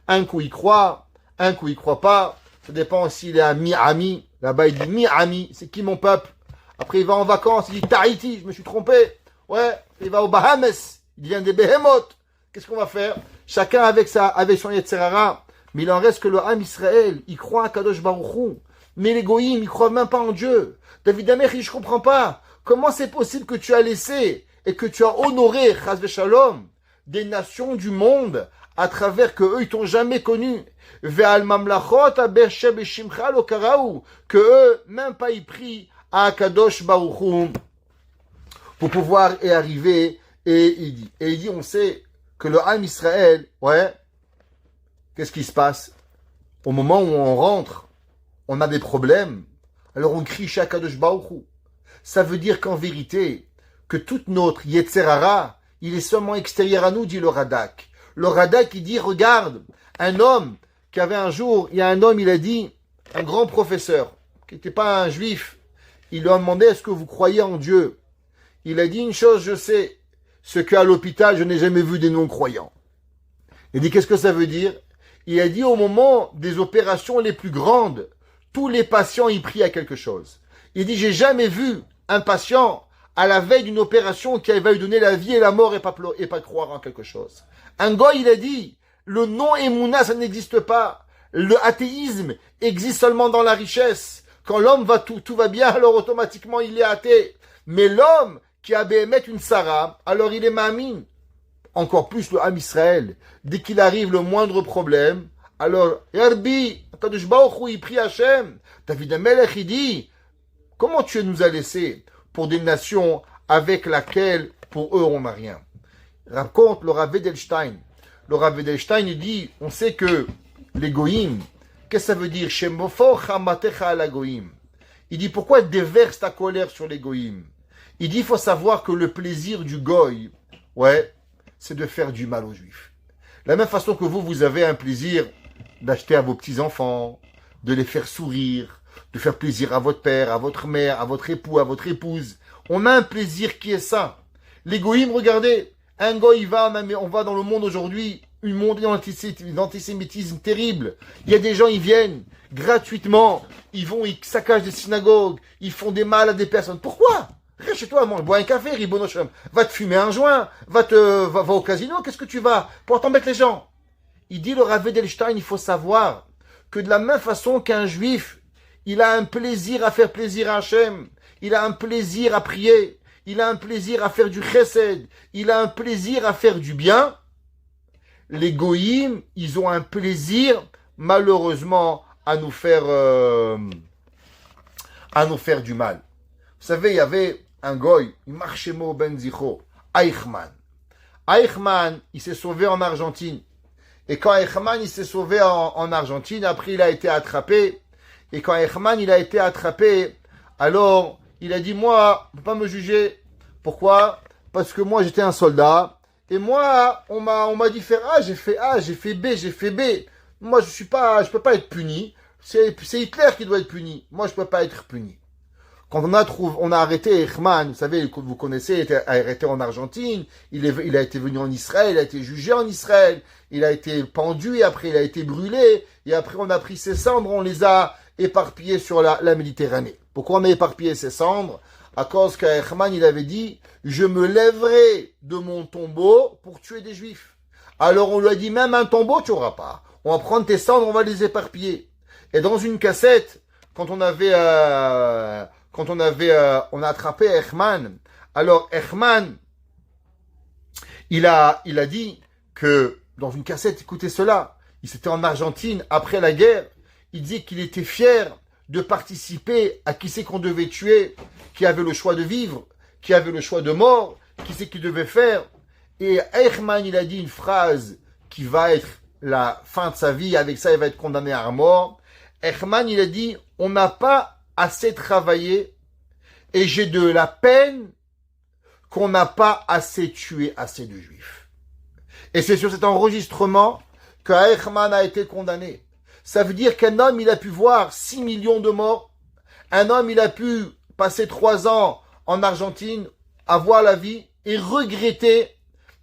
un coup il croit, un coup il croit pas. Ça dépend s'il est à Miami. Là-bas il dit Miami, c'est qui mon peuple? Après il va en vacances, il dit Tahiti, je me suis trompé. Ouais, il va aux Bahamas, il vient des Behemoth. Qu'est-ce qu'on va faire? Chacun avec son Yetzerara. Mais il en reste que le Ham Israël, il croit à Kadosh Baruch Hu. Mais les goïms, ils croient même pas en Dieu. David Amechi, je comprends pas. Comment c'est possible que tu as laissé et que tu as honoré, Chas v'Shalom, des nations du monde à travers que eux, ils t'ont jamais connu. Ve'al mamlachot abersheb et shimcha lo karaou, que eux, même pas ils prient à Kadosh Baruch Hu pour pouvoir y arriver. Et il dit, on sait que le Ham Israël, ouais, qu'est-ce qui se passe? Au moment où on rentre, on a des problèmes, alors on crie chez Akadosh Baruch Hu. Ça veut dire qu'en vérité, que toute notre Yetzerara, il est seulement extérieur à nous, dit le Radak. Le Radak, il dit, regarde, un homme qui avait un jour, il y a un homme, il a dit, un grand professeur, qui n'était pas un juif, il lui a demandé, est-ce que vous croyez en Dieu? Il a dit une chose, je sais, ce qu'à l'hôpital, je n'ai jamais vu des non-croyants. Il dit, qu'est-ce que ça veut dire? Il a dit, au moment des opérations les plus grandes, tous les patients y prient à quelque chose. Il dit, j'ai jamais vu un patient à la veille d'une opération qui va lui donner la vie et la mort et pas croire en quelque chose. Un goy, il a dit, le non-émouna, ça n'existe pas. Le athéisme existe seulement dans la richesse. Quand l'homme va tout va bien, alors automatiquement il est athée. Mais l'homme qui a béhémet une Sarah, alors il est mamine. Encore plus le Ham Israël. Dès qu'il arrive le moindre problème, alors, Yarbi, Kadosh Baruch Hu, il prie Hachem. David Amelech, il dit, comment tu nous as laissés pour des nations avec laquelle, pour eux, on n'a rien? Raconte le Rav Edelstein. Le Rav Edelstein, il dit, on sait que les goïms, qu'est-ce que ça veut dire? Shemofo chamatecha ala goïm. Il dit, pourquoi déverse ta colère sur les goïms? Il dit, il faut savoir que le plaisir du goy, ouais, c'est de faire du mal aux juifs. De la même façon que vous avez un plaisir d'acheter à vos petits-enfants, de les faire sourire, de faire plaisir à votre père, à votre mère, à votre époux, à votre épouse. On a un plaisir qui est ça. Les goïms, regardez, un goy on va dans le monde aujourd'hui, une montée d'antisémitisme terrible. Il y a des gens, ils viennent gratuitement, ils saccagent des synagogues, ils font des mal à des personnes. Pourquoi? Reste chez toi, mange, bois un café, Ribono Shalom. Va te fumer un joint, va au casino, qu'est-ce que tu vas? Pour t'embêter les gens. Il dit le Rav Edelstein, il faut savoir que de la même façon qu'un juif, il a un plaisir à faire plaisir à Hachem, il a un plaisir à prier, il a un plaisir à faire du chesed, il a un plaisir à faire du bien, les goïms, ils ont un plaisir, malheureusement, à nous faire du mal. Vous savez, il y avait un goy, Marchemo Ben Zicho, Eichmann. Eichmann, il s'est sauvé en Argentine. Et quand Eichmann, il s'est sauvé en Argentine, après il a été attrapé. Et quand Eichmann, il a été attrapé, alors il a dit, moi, on ne peut pas me juger. Pourquoi? Parce que moi, j'étais un soldat. Et moi, on m'a dit faire A, j'ai fait A, j'ai fait B, j'ai fait B. Moi, je peux pas être puni. C'est Hitler qui doit être puni. Moi, je peux pas être puni. Quand on a arrêté Eichmann, vous savez, vous connaissez, il a été arrêté en Argentine, il a été venu en Israël, il a été jugé en Israël, il a été pendu et après il a été brûlé, et après on a pris ses cendres, on les a éparpillées sur la Méditerranée. Pourquoi on a éparpillé ses cendres? À cause qu'Eichmann, il avait dit, je me lèverai de mon tombeau pour tuer des juifs. Alors on lui a dit, même un tombeau tu n'auras pas. On va prendre tes cendres, on va les éparpiller. Et dans une cassette, on a attrapé Eichmann. Alors Eichmann, il a dit que dans une cassette, écoutez cela, il s'était en Argentine après la guerre, il dit qu'il était fier de participer à qui c'est qu'on devait tuer, qui avait le choix de vivre, qui avait le choix de mort, qui c'est qu'il devait faire. Et Eichmann, il a dit une phrase qui va être la fin de sa vie, avec ça il va être condamné à mort. Eichmann, il a dit, on n'a pas assez travaillé et j'ai de la peine qu'on n'a pas assez tué assez de juifs. Et c'est sur cet enregistrement que Eichmann a été condamné. Ça veut dire qu'un homme, il a pu voir 6 millions de morts. Un homme, il a pu passer 3 ans en Argentine, avoir la vie et regretter,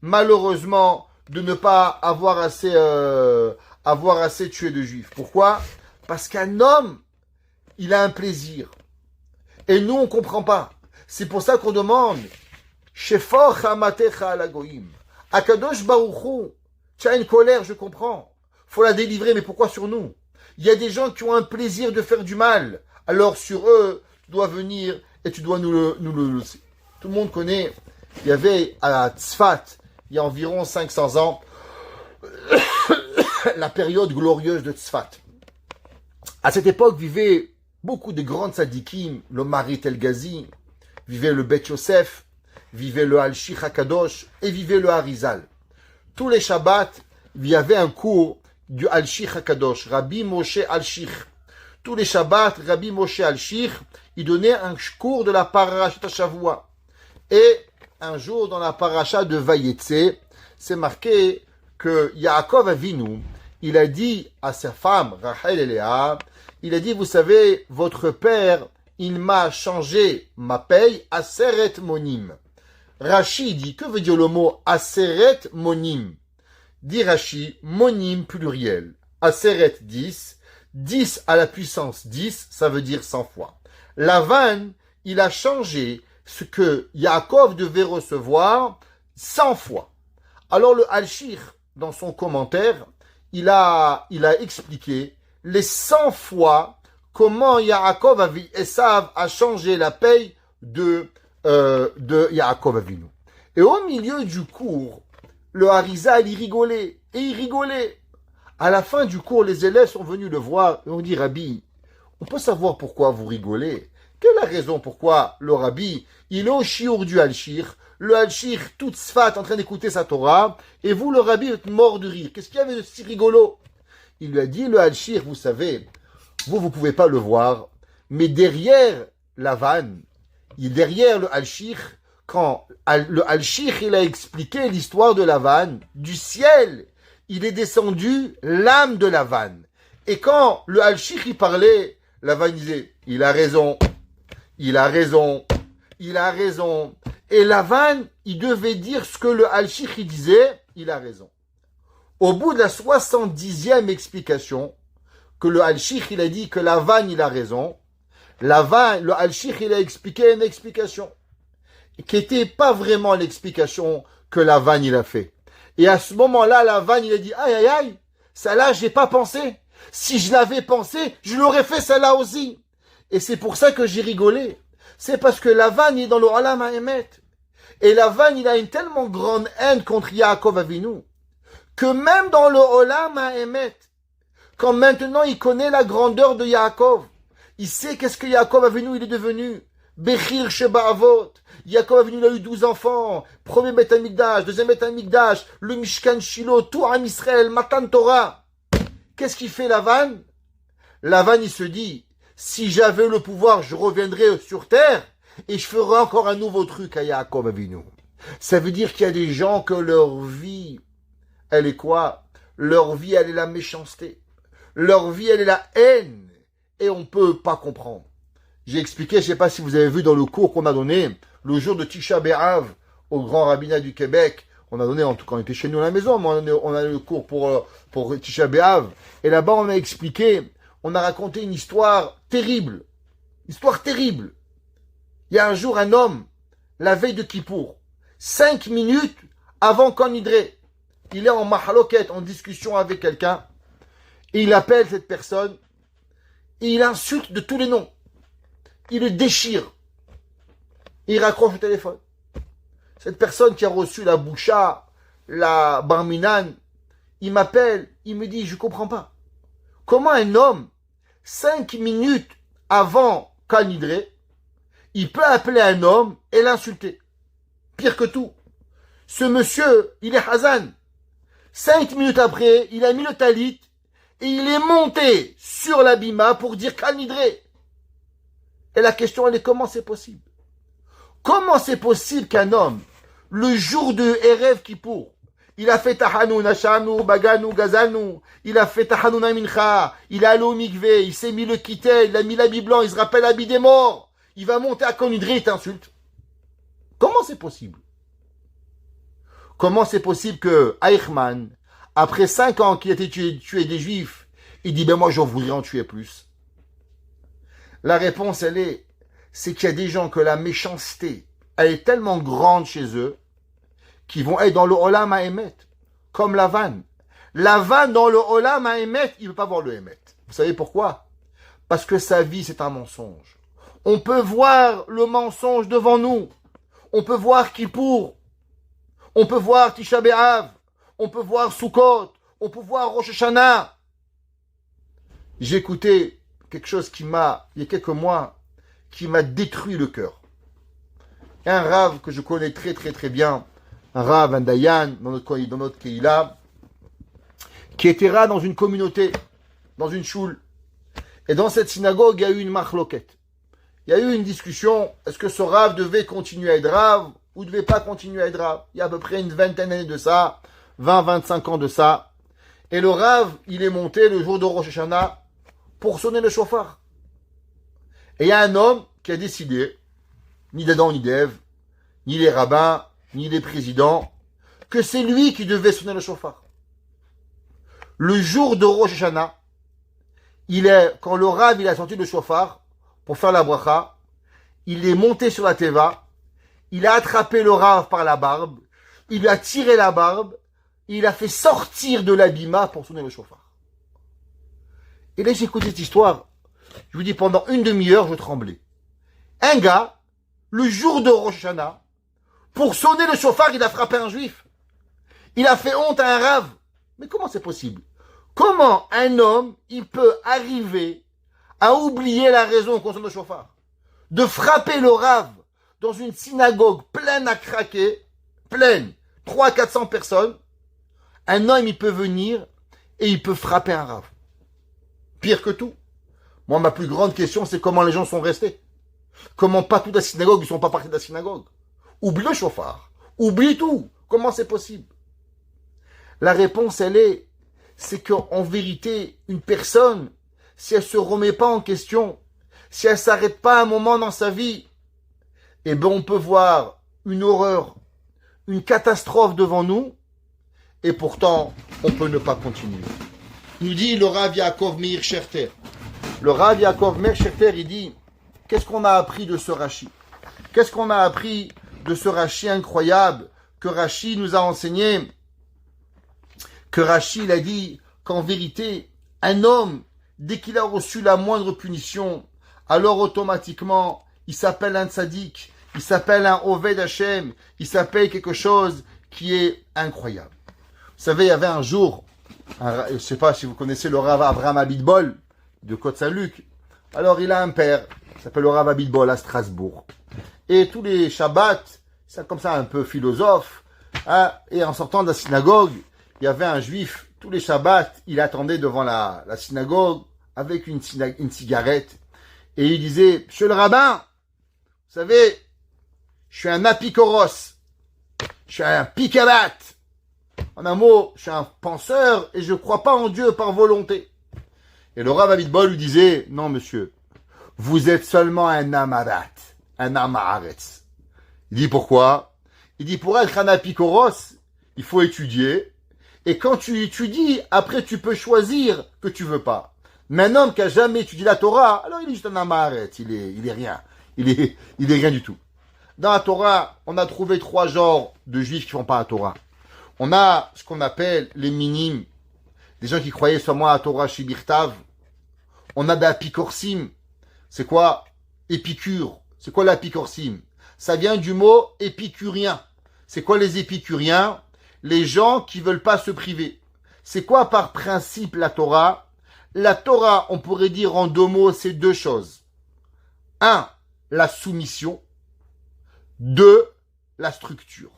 malheureusement, de ne pas avoir assez tué de juifs. Pourquoi? Parce qu'un homme, il a un plaisir. Et nous, on ne comprend pas. C'est pour ça qu'on demande Shefor Hamatecha ala Goïm. Akadosh Baruchou, tu as une colère, je comprends. Faut la délivrer, mais pourquoi sur nous? Il y a des gens qui ont un plaisir de faire du mal. Alors sur eux, tu dois venir et tu dois nous le laisser. Tout le monde connaît, il y avait à Tzfat, il y a environ 500 ans, la période glorieuse de Tzfat. À cette époque vivaient beaucoup de grandes tzadikim, le Marit El Ghazi, vivait le Bet Yosef, vivait le Al-Shich HaKadosh et vivait le Harizal. Tous les Shabbats, il y avait un cours du Al-Shich HaKadosh, Rabbi Moshe Al-Shich. Tous les Shabbats, Rabbi Moshe Al-Shich, il donnait un cours de la Parashat Shavua. Et un jour, dans la Parashat de Vayetse, c'est marqué que Yaakov Avinu, il a dit à sa femme, Rachel et Léa, il a dit, vous savez, votre père, il m'a changé ma paye à Aseret Monim. Rashi dit, que veut dire le mot Aseret Monim? Dit Rashi, Monim pluriel. Aseret 10, 10 à la puissance 10, ça veut dire 100 fois. Lavan, il a changé ce que Yaakov devait recevoir 100 fois. Alors le Al-Shich, dans son commentaire, il a expliqué les 100 fois comment Yaakov Esav a changé la paye de Yaakov Avinu. Et au milieu du cours, le Harizal, il rigolait, et il rigolait. À la fin du cours, les élèves sont venus le voir et ont dit, Rabbi, on peut savoir pourquoi vous rigolez? Quelle est la raison pourquoi le Rabbi, il est au chiour du Al-Shich, le Al-Shich, tout Tzfat, en train d'écouter sa Torah, et vous, le Rabbi, êtes mort de rire. Qu'est-ce qu'il y avait de si rigolo? Il lui a dit, le Al-Shich, vous savez, vous pouvez pas le voir, mais derrière la vanne, derrière le Al-Shich, quand le Al-Shich, il a expliqué l'histoire de la vanne, du ciel, il est descendu l'âme de la vanne. Et quand le Al-Shich, il parlait, la vanne disait, il a raison, il a raison, il a raison. Et la vanne, il devait dire ce que le Al-Shich, il disait, il a raison. Au bout de la 70e explication, que le Al-Shich, il a dit que la vanne, il a raison, la vanne, le Al-Shich, il a expliqué une explication qui n'était pas vraiment l'explication que la vanne, il a fait. Et à ce moment-là, la vanne, il a dit, aïe, ça là, j'ai pas pensé. Si je l'avais pensé, je l'aurais fait celle-là aussi. Et c'est pour ça que j'ai rigolé. C'est parce que Lavan est dans le Olam HaEmet. Et Lavan, il a une tellement grande haine contre Yaakov Avinu, que même dans le Olam HaEmet, quand maintenant il connaît la grandeur de Yaakov, il sait qu'est-ce que Yaakov Avinu il est devenu. Bechir Sheba Avot. Yaakov Avinu il a eu 12 enfants. Premier Beth Amikdash, deuxième Beth Amikdash, le Mishkan Shiloh, tout Am Israël, Matan Torah. Qu'est-ce qu'il fait Lavan? Lavan il se dit, si j'avais le pouvoir, je reviendrais sur terre et je ferais encore un nouveau truc à Yaakov Avinu. Ça veut dire qu'il y a des gens que leur vie, elle est quoi? Leur vie, elle est la méchanceté. Leur vie, elle est la haine. Et on ne peut pas comprendre. J'ai expliqué, je ne sais pas si vous avez vu dans le cours qu'on a donné, le jour de Tisha B'Av, au grand rabbinat du Québec. On a donné, en tout cas, on était chez nous à la maison, mais on a eu le cours pour Tisha B'Av. Et là-bas, on a expliqué, on a raconté une histoire terrible. Histoire terrible. Il y a un jour un homme, la veille de Kippour, 5 minutes avant Kon Nidré, il est en mahaloket, en discussion avec quelqu'un, et il appelle cette personne, et il insulte de tous les noms. Il le déchire. Et il raccroche le téléphone. Cette personne qui a reçu la boucha, la barminan, il m'appelle, il me dit, je comprends pas. Comment un homme, 5 minutes avant Kon Nidré, il peut appeler un homme et l'insulter. Pire que tout. Ce monsieur, il est Hazan. 5 minutes après, il a mis le talit et il est monté sur l'abima pour dire Kon Nidré. Et la question, elle est comment c'est possible? Comment c'est possible qu'un homme, le jour de Erev Kippour, il a fait Tahanoun, Hashanu, Baganou, Gazanou, il a fait Tahanoun Amincha, il a allé au mikvé, il s'est mis le kittel, il a mis l'habit blanc, il se rappelle l'habit des morts, il va monter à Kon Nidré et t'insulte. Comment c'est possible? Comment c'est possible que Eichmann, après 5 ans qu'il a été tué des Juifs, il dit, ben moi j'en voudrais en tuer plus? La réponse, c'est qu'il y a des gens que la méchanceté, elle est tellement grande chez eux, qu'ils vont être dans le Olam HaEmet, comme Lavan. Lavan, dans le Olam HaEmet, il ne veut pas voir le Emet. Vous savez pourquoi? Parce que sa vie, c'est un mensonge. On peut voir le mensonge devant nous. On peut voir Kippour. On peut voir Tisha B'Av. On peut voir Sukkot. On peut voir Rosh Hashanah. J'ai écouté quelque chose il y a quelques mois, qui m'a détruit le cœur. Un rave que je connais très très très bien, un rave, un dayan, dans notre Keïla, qui était rave dans une communauté, dans une choule. Et dans cette synagogue, il y a eu une machloket. Il y a eu une discussion, est-ce que ce rave devait continuer à être rave ou ne devait pas continuer à être rave? Il y a à peu près une vingtaine d'années de ça, 20-25 ans de ça. Et le rave, il est monté le jour de Rosh Hashanah pour sonner le chauffard. Et il y a un homme qui a décidé, ni d'Adam ni d'Ève, ni les rabbins, ni les présidents, que c'est lui qui devait sonner le chauffard. Le jour de Rosh Hashanah, quand le Rav il a sorti le chauffard pour faire la bracha, il est monté sur la teva, il a attrapé le Rav par la barbe, il a tiré la barbe, il a fait sortir de l'abima pour sonner le chauffard. Et là, j'écoute cette histoire. Je vous dis, pendant une demi-heure, je tremblais. Un gars, le jour de Rosh Hashanah, pour sonner le chauffard, il a frappé un juif. Il a fait honte à un rave. Mais comment c'est possible? Comment un homme, il peut arriver à oublier la raison qu'on sonne le chauffard? De frapper le rave dans une synagogue pleine à craquer, pleine, 300-400 personnes, un homme, il peut venir et il peut frapper un rave. Pire que tout. Moi, ma plus grande question, c'est comment les gens sont restés. Comment pas toute la synagogue, ils sont pas partis de la synagogue. Oublie le chauffard. Oublie tout. Comment c'est possible? La réponse, c'est qu'en vérité, une personne, si elle se remet pas en question, si elle s'arrête pas un moment dans sa vie, eh ben, on peut voir une horreur, une catastrophe devant nous, et pourtant, on peut ne pas continuer. Il nous dit le Rav Yaakov Meir Scherter. Le Rav Yaakov Meir Scherter, il dit, qu'est-ce qu'on a appris de ce Rashi? Qu'est-ce qu'on a appris de ce Rashi incroyable que Rashi nous a enseigné? Que Rashi, il a dit qu'en vérité, un homme, dès qu'il a reçu la moindre punition, alors automatiquement, il s'appelle un tzaddik, il s'appelle un Oved Hashem, il s'appelle quelque chose qui est incroyable. Vous savez, il y avait un jour, je ne sais pas si vous connaissez le Rav Abraham Abitbol de Côte-Saint-Luc. Alors, il a un père, il s'appelle le Rav Abitbol à Strasbourg. Et tous les Shabbats, c'est comme ça un peu philosophe, hein, et en sortant de la synagogue, il y avait un juif, tous les Shabbats, il attendait devant la synagogue avec une cigarette. Et il disait, Monsieur le rabbin, vous savez, je suis un apikoros, je suis un picabat. En un mot, je suis un penseur et je ne crois pas en Dieu par volonté. Et le Rav Abitbol lui disait, non monsieur, vous êtes seulement un amarat, un amaretz. Il dit pourquoi? Il dit pour être un apikoros, il faut étudier. Et quand tu étudies, après tu peux choisir que tu veux pas. Mais un homme qui a jamais étudié la Torah, alors il est juste un amaretz, il est rien. Il est rien du tout. Dans la Torah, on a trouvé 3 genres de juifs qui font pas la Torah. On a ce qu'on appelle les minimes, des gens qui croyaient seulement à la Torah Shibirtav. On a des apikorsim. C'est quoi? Épicure. C'est quoi l'apikorsim? Ça vient du mot épicurien. C'est quoi les épicuriens? Les gens qui veulent pas se priver. C'est quoi par principe la Torah? La Torah, on pourrait dire en 2 mots, c'est 2 choses. 1, la soumission. 2, la structure.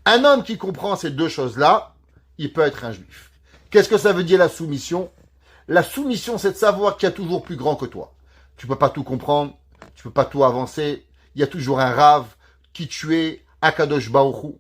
Un homme qui comprend ces 2 choses-là, il peut être un juif. Qu'est-ce que ça veut dire la soumission? La soumission, c'est de savoir qu'il y a toujours plus grand que toi. Tu peux pas tout comprendre, tu peux pas tout avancer. Il y a toujours un rave, qui tu es, Akadosh Baruch Hu.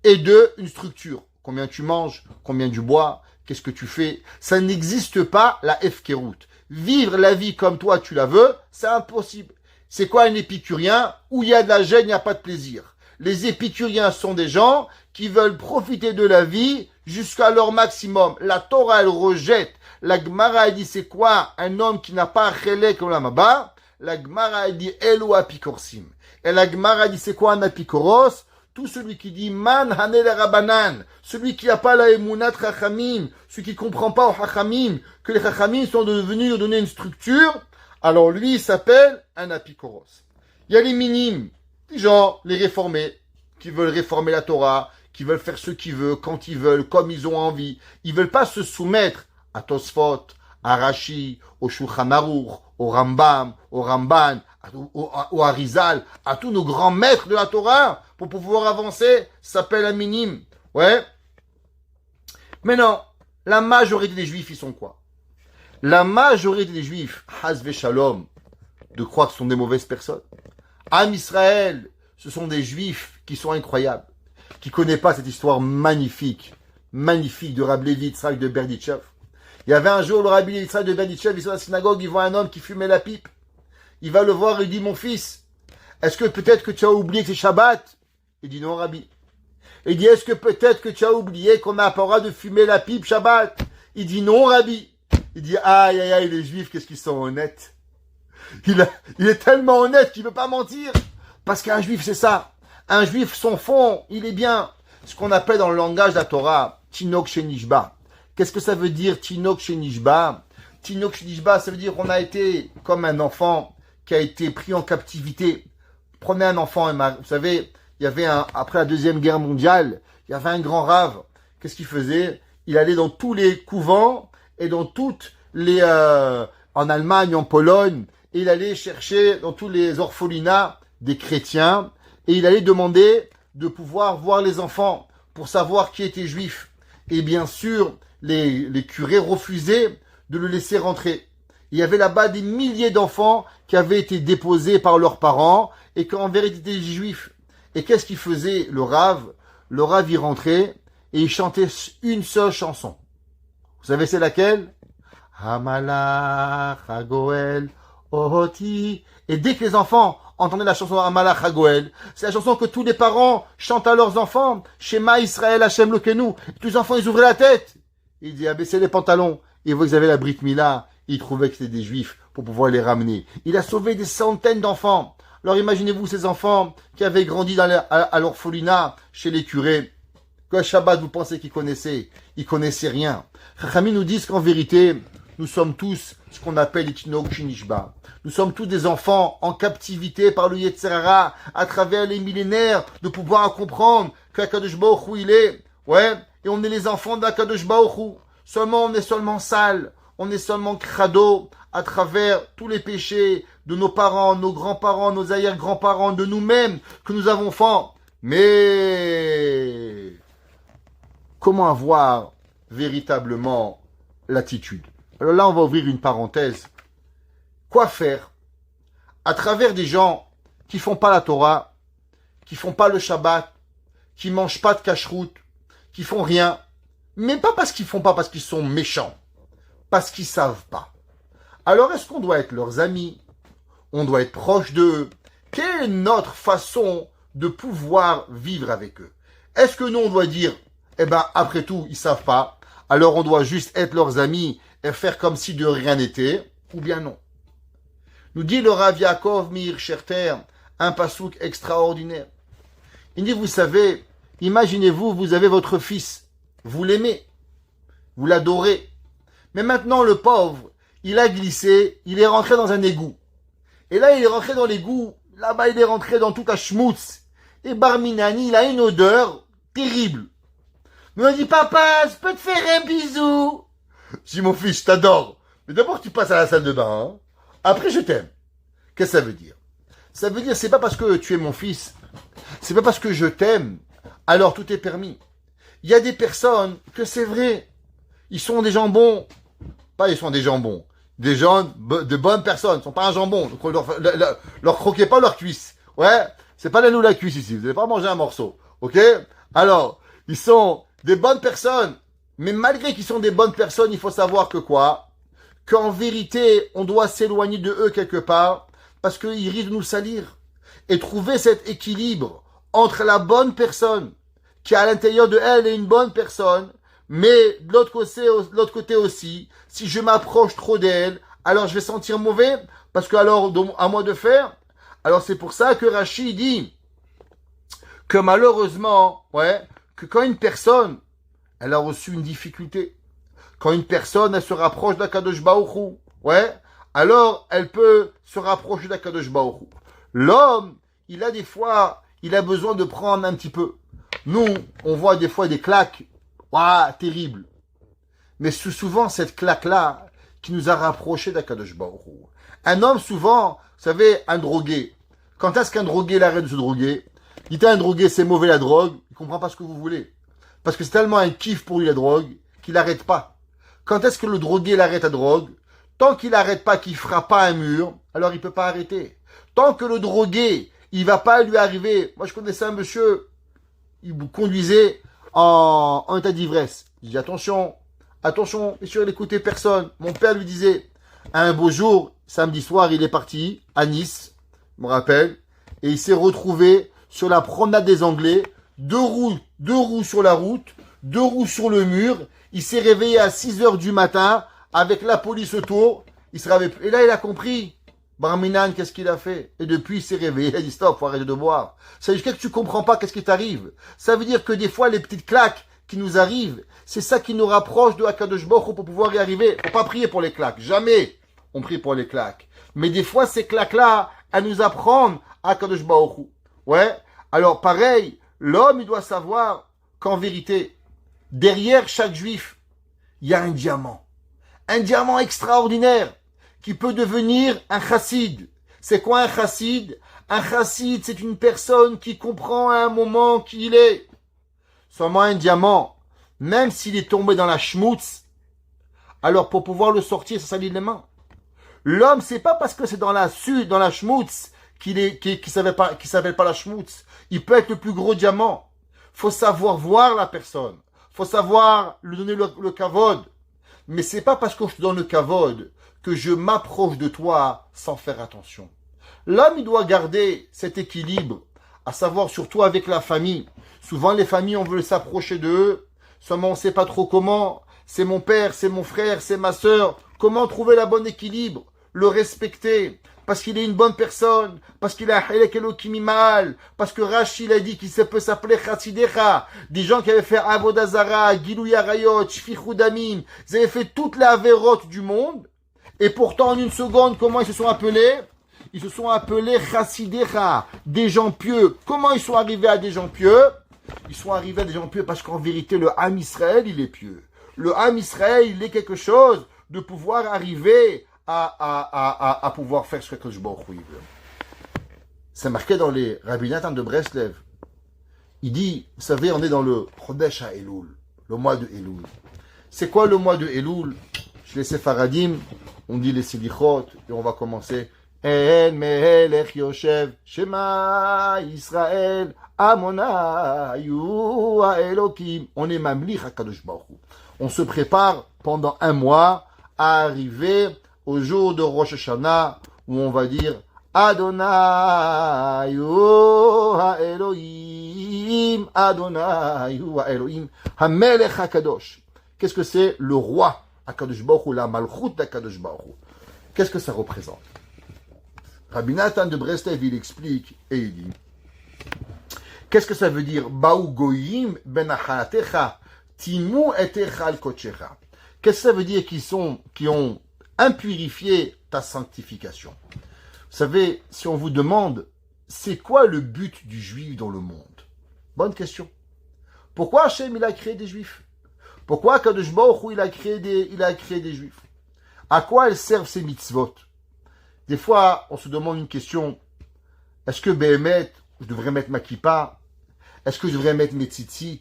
Et 2, une structure. Combien tu manges, combien tu bois, qu'est-ce que tu fais? Ça n'existe pas la Hefkerut. Vivre la vie comme toi tu la veux, c'est impossible. C'est quoi un épicurien? Où il y a de la gêne, il n'y a pas de plaisir. Les épicuriens sont des gens qui veulent profiter de la vie jusqu'à leur maximum. La Torah, elle rejette. La Gemara, elle dit, c'est quoi un homme qui n'a pas chelek olam haba? La Gemara, elle dit, elu apikorsim. Et la Gemara dit, c'est quoi un apikoros? Tout celui qui dit man hanel rabanan, celui qui n'a pas la emunat chachamim, celui qui comprend pas au chachamim, que les chachamim sont devenus nous donner une structure, alors lui il s'appelle un apikoros. Il y a les minimes, des gens, les réformés, qui veulent réformer la Torah, qui veulent faire ce qu'ils veulent, quand ils veulent, comme ils ont envie. Ils veulent pas se soumettre à Tosfot, à Rashi, au Shulchan Aruch, au Rambam, au Ramban, au Arizal, à tous nos grands maîtres de la Torah, pour pouvoir avancer, ça s'appelle un minime. Ouais. Mais non, la majorité des juifs, ils sont quoi? La majorité des juifs, Hazve Shalom, de croire que ce sont des mauvaises personnes. Am Israël, ce sont des juifs qui sont incroyables, qui ne connaissent pas cette histoire magnifique de Rabbi Levi Yitzhak de Berditchev. Il y avait un jour le Rabbi Levi Yitzhak de Berditchev, il est dans la synagogue, il voit un homme qui fumait la pipe. Il va le voir et il dit, mon fils, est-ce que peut-être que tu as oublié que c'est Shabbat? Il dit, non, Rabbi. Il dit, est-ce que peut-être que tu as oublié qu'on n'a pas le droit de fumer la pipe Shabbat? Il dit, non, Rabbi. Il dit, aïe, aïe, aïe, les juifs, qu'est-ce qu'ils sont honnêtes. Il est tellement honnête qu'il ne peut pas mentir. Parce qu'un juif, c'est ça. Un juif, son fond, il est bien. Ce qu'on appelle dans le langage de la Torah, Tinok Shenishba. Qu'est-ce que ça veut dire, Tinok Shenishba? Tinok Shenishba, ça veut dire qu'on a été comme un enfant qui a été pris en captivité. Prenez un enfant, vous savez, il y avait après la Deuxième Guerre mondiale, il y avait un grand rave. Qu'est-ce qu'il faisait? Il allait dans tous les couvents et dans toutes les, en Allemagne, en Pologne, et il allait chercher dans tous les orphelinats des chrétiens, et il allait demander de pouvoir voir les enfants pour savoir qui était juif. Et bien sûr, les curés refusaient de le laisser rentrer. Il y avait là-bas des milliers d'enfants qui avaient été déposés par leurs parents et qui en vérité étaient juifs. Et qu'est-ce qu'il faisait le rave? Le rave y rentrait et il chantait une seule chanson. Vous savez c'est laquelle? Hamalach Hagoel Ohoti. Et dès que les enfants entendaient la chanson Hamalach Hagoel, c'est la chanson que tous les parents chantent à leurs enfants. Shema Israël Hashem Lokenu. Tous les enfants ils ouvraient la tête. Il dit abaissez les pantalons. Et vous avez la Brit Mila. Il trouvait que c'était des juifs pour pouvoir les ramener. Il a sauvé des centaines d'enfants. Alors imaginez-vous ces enfants qui avaient grandi à l'orphelinat chez les curés. Que Shabbat, vous pensez qu'ils connaissaient? Ils connaissaient rien. Chachamim nous disent qu'en vérité, nous sommes tous ce qu'on appelle Itinok Shinishba. Nous sommes tous des enfants en captivité par le Yetzer Hara, à travers les millénaires, de pouvoir comprendre qu'Akadosh Baruch Hu, il est, ouais, et on est les enfants d'Akadosh Baruch Hu. Seulement, on est seulement sale, on est seulement crado, à travers tous les péchés de nos parents, nos grands-parents, nos arrière-grands-parents, de nous-mêmes, que nous avons fait. Mais, comment avoir véritablement l'attitude? Alors là, on va ouvrir une parenthèse. Quoi faire à travers des gens qui font pas la Torah, qui font pas le Shabbat, qui mangent pas de cacheroute, qui font rien, mais pas parce qu'ils font pas, parce qu'ils sont méchants, parce qu'ils savent pas. Alors est-ce qu'on doit être leurs amis? On doit être proche d'eux? Quelle est notre façon de pouvoir vivre avec eux? Est-ce que nous on doit dire, eh ben après tout ils savent pas, alors on doit juste être leurs amis et faire comme si de rien n'était, ou bien non? Nous dit le Rav Yaakov Meir Scherter, un pasouk extraordinaire. Il dit, vous savez, imaginez-vous, vous avez votre fils, vous l'aimez, vous l'adorez, mais maintenant le pauvre, il a glissé, il est rentré dans un égout. Et là, il est rentré dans l'égout, là-bas il est rentré dans tout un schmutz. Et Barminani, il a une odeur terrible. Mais on dit, papa, je peux te faire un bisou? Je dis, mon fils, je t'adore. Mais d'abord, tu passes à la salle de bain, hein. Après, je t'aime. Qu'est-ce que ça veut dire? Ça veut dire, c'est pas parce que tu es mon fils, c'est pas parce que je t'aime, alors tout est permis. Il y a des personnes que c'est vrai, ils sont des jambons. Pas ils sont des jambons. Des gens, de bonnes personnes, ils sont pas un jambon. Donc, leur croquez pas leur cuisse. Ouais, c'est pas la cuisse ici, vous n'allez pas manger un morceau. Ok? Alors, ils sont des bonnes personnes. Mais malgré qu'ils sont des bonnes personnes, il faut savoir que quoi? Qu'en vérité, on doit s'éloigner de eux quelque part, parce qu'ils risquent de nous salir. Et trouver cet équilibre entre la bonne personne, qui à l'intérieur de elle est une bonne personne, mais de l'autre côté aussi, si je m'approche trop d'elle, alors je vais sentir mauvais, parce que alors, à moi de faire. Alors c'est pour ça que Rashi dit que malheureusement, ouais, que quand une personne, elle a reçu une difficulté, quand une personne, elle se rapproche d'Akadosh Baruch Hu, ouais, alors elle peut se rapprocher d'Akadosh Baruch Hu. L'homme, il a des fois, il a besoin de prendre un petit peu. Nous, on voit des fois des claques, waouh, terribles. Mais c'est souvent cette claque-là qui nous a rapprochés d'Akadosh Baruch Hu. Un homme, souvent, vous savez, un drogué. Quand est-ce qu'un drogué, il arrête de se droguer? Il dit à un drogué, c'est mauvais la drogue, il comprend pas ce que vous voulez. Parce que c'est tellement un kiff pour lui la drogue, qu'il n'arrête pas. Quand est-ce que le drogué il arrête la drogue? Tant qu'il n'arrête pas, qu'il frappe pas un mur, alors il peut pas arrêter. Tant que le drogué, il va pas lui arriver. Moi, je connaissais un monsieur, il conduisait en état d'ivresse. Je dis attention, monsieur, il n'écoutait personne. Mon père lui disait, un beau jour, samedi soir, il est parti à Nice, je me rappelle, et il s'est retrouvé sur la promenade des Anglais, deux roues sur la route, deux roues sur le mur. Il s'est réveillé à 6 heures du matin, avec la police autour. Il se réveille. Et là, il a compris. Barminan, qu'est-ce qu'il a fait? Et depuis, il s'est réveillé. Il a dit, stop, faut arrêter de boire. Ça veut dire que tu comprends pas qu'est-ce qui t'arrive. Ça veut dire que des fois, les petites claques qui nous arrivent, c'est ça qui nous rapproche de Akadosh Baruch Hu pour pouvoir y arriver. Faut pas prier pour les claques. Jamais on prie pour les claques. Mais des fois, ces claques-là, elles nous apprennent à Akadosh Baruch Hu. Ouais. Alors, pareil, l'homme, il doit savoir qu'en vérité, derrière chaque juif, il y a un diamant. Un diamant extraordinaire qui peut devenir un chassid. C'est quoi un chassid? Un chassid, c'est une personne qui comprend à un moment qui il est. Seulement un diamant, même s'il est tombé dans la schmutz, alors pour pouvoir le sortir, ça salit les mains. L'homme, c'est pas parce que c'est dans la schmutz qui s'appelle pas la schmutz. Il peut être le plus gros diamant. Faut savoir voir la personne. Faut savoir lui donner le kavod. Mais c'est pas parce que je te donne le kavod que je m'approche de toi sans faire attention. L'homme, il doit garder cet équilibre, à savoir surtout avec la famille. Souvent, les familles, on veut s'approcher d'eux, seulement on sait pas trop comment. C'est mon père, c'est mon frère, c'est ma sœur. Comment trouver la bonne équilibre? Le respecter. parce qu'il est une bonne personne, parce qu'il a Halek Elokim Imal, parce que Rashi a dit qu'il peut s'appeler Chassidecha, des gens qui avaient fait Avodazara, Gilou Yarayot, Shfichou Damim, ils avaient fait toutes les avérotes du monde, et pourtant en une seconde, comment ils se sont appelés? Ils se sont appelés Chassidecha, des gens pieux. Comment ils sont arrivés à des gens pieux? Ils sont arrivés à des gens pieux parce qu'en vérité, le Ham Israël, il est pieux. Le Ham Israël, il est quelque chose de pouvoir arriver à pouvoir faire ce que je veux. C'est marqué dans les rabbinats de Breslev. Il dit, vous savez, on est dans le Chodesh HaElul, le mois de Elul. C'est quoi le mois de Elul? Chez les Sefaradim, on dit les Silichot, et on va commencer. El Melech Yoshev, Shema Israël, Amonayu Elokim. On est Mamlich HaKadosh Baruch Hu. On se prépare pendant un mois à arriver au jour de Rosh Hashanah où on va dire Adonai Elohim, Adonai Elohim, Hamelech HaKadosh. Qu'est-ce que c'est le roi HaKadosh Baruch Hu, la Malchut HaKadosh Baruch Hu? Qu'est-ce que ça représente? Rabbi Nathan de Breslev, il explique et il dit qu'est-ce que ça veut dire Baou Goyim ben Achatecha Timu etechal kochecha. Qu'est-ce que ça veut dire qui ont impurifié ta sanctification? Vous savez, si on vous demande c'est quoi le but du juif dans le monde? Bonne question. Pourquoi Hachem il a créé des juifs? Pourquoi Kadosh Baruch Hu il a créé des juifs? À quoi elles servent ces mitzvot? Des fois, on se demande une question. Est-ce que Béhémet, je devrais mettre ma kippa? Est-ce que je devrais mettre mes tzitzit?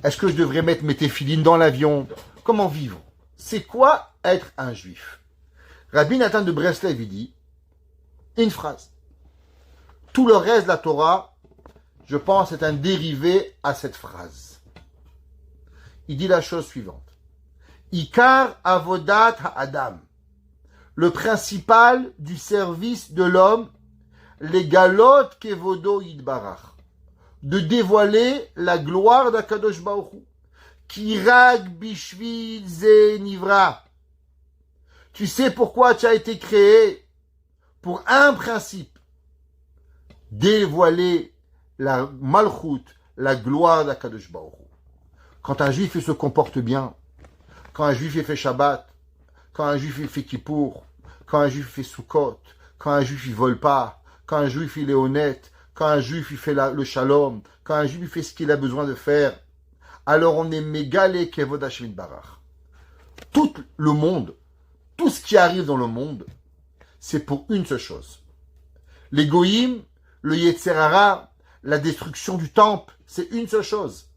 Est-ce que je devrais mettre mes téphilines dans l'avion? Comment vivre? C'est quoi être un juif? Rabbi Nathan de Breslev, il dit une phrase. Tout le reste de la Torah, je pense, est un dérivé à cette phrase. Il dit la chose suivante. Ikar avodat ha'adam. Le principal du service de l'homme, les galotes kevodo yidbarach, de dévoiler la gloire d'Akadosh Baruch Hu, kirag bishvil ze nivra. Tu sais pourquoi tu as été créé? Pour un principe, dévoiler la malchut, la gloire d'Akadosh Baruch Hu. Quand un juif il se comporte bien, quand un juif il fait Shabbat, quand un juif il fait Kippour, quand un juif il fait Sukkot, quand un juif il vole pas, quand un juif il est honnête, quand un juif il fait le shalom, quand un juif il fait ce qu'il a besoin de faire, alors on est mégalé kevod Hashem barach. Tout le monde, tout ce qui arrive dans le monde, c'est pour une seule chose. Les goïm, le Yetzer Hara, la destruction du temple, c'est une seule chose.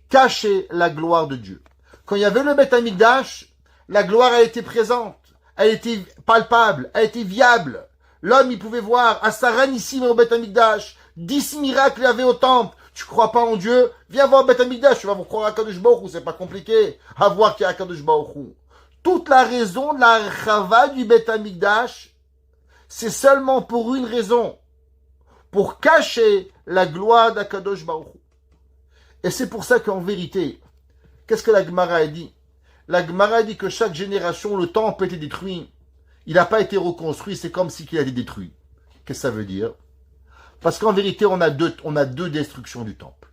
Cacher la gloire de Dieu. Quand il y avait le Beth Amikdash, la gloire a été présente, elle était palpable, elle était viable. L'homme, il pouvait voir à Saran-Nissim au Beth Amikdash, 10 miracles il y avait au temple. Tu crois pas en Dieu? Viens voir Beth Amikdash, tu vas vous croire à Kadosh Baruch Hu, c'est pas compliqué à voir qu'il y a Kadosh Baruch Hu. Toute la raison de la chava du Beth Amikdash, c'est seulement pour une raison, pour cacher la gloire d'Akadosh Baruch Hu. Et c'est pour ça qu'en vérité, qu'est-ce que la Gemara a dit? La Gemara a dit que chaque génération, le temple a été détruit. Il n'a pas été reconstruit, c'est comme si il a été détruit. Qu'est-ce que ça veut dire? Parce qu'en vérité, on a deux destructions du temple.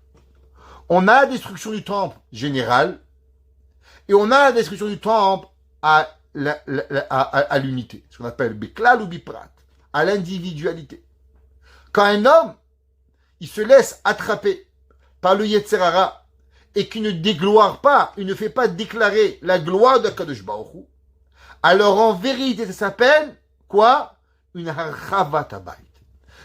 On a la destruction du temple générale, et on a la destruction du temple à l'unité, ce qu'on appelle Beklal ou Biprat, à l'individualité. Quand un homme, il se laisse attraper par le Yetzer Hara, et qui ne dégloire pas, il ne fait pas déclarer la gloire de Kadosh Baruch Hu, alors en vérité, ça s'appelle quoi? Une harchavat habayit.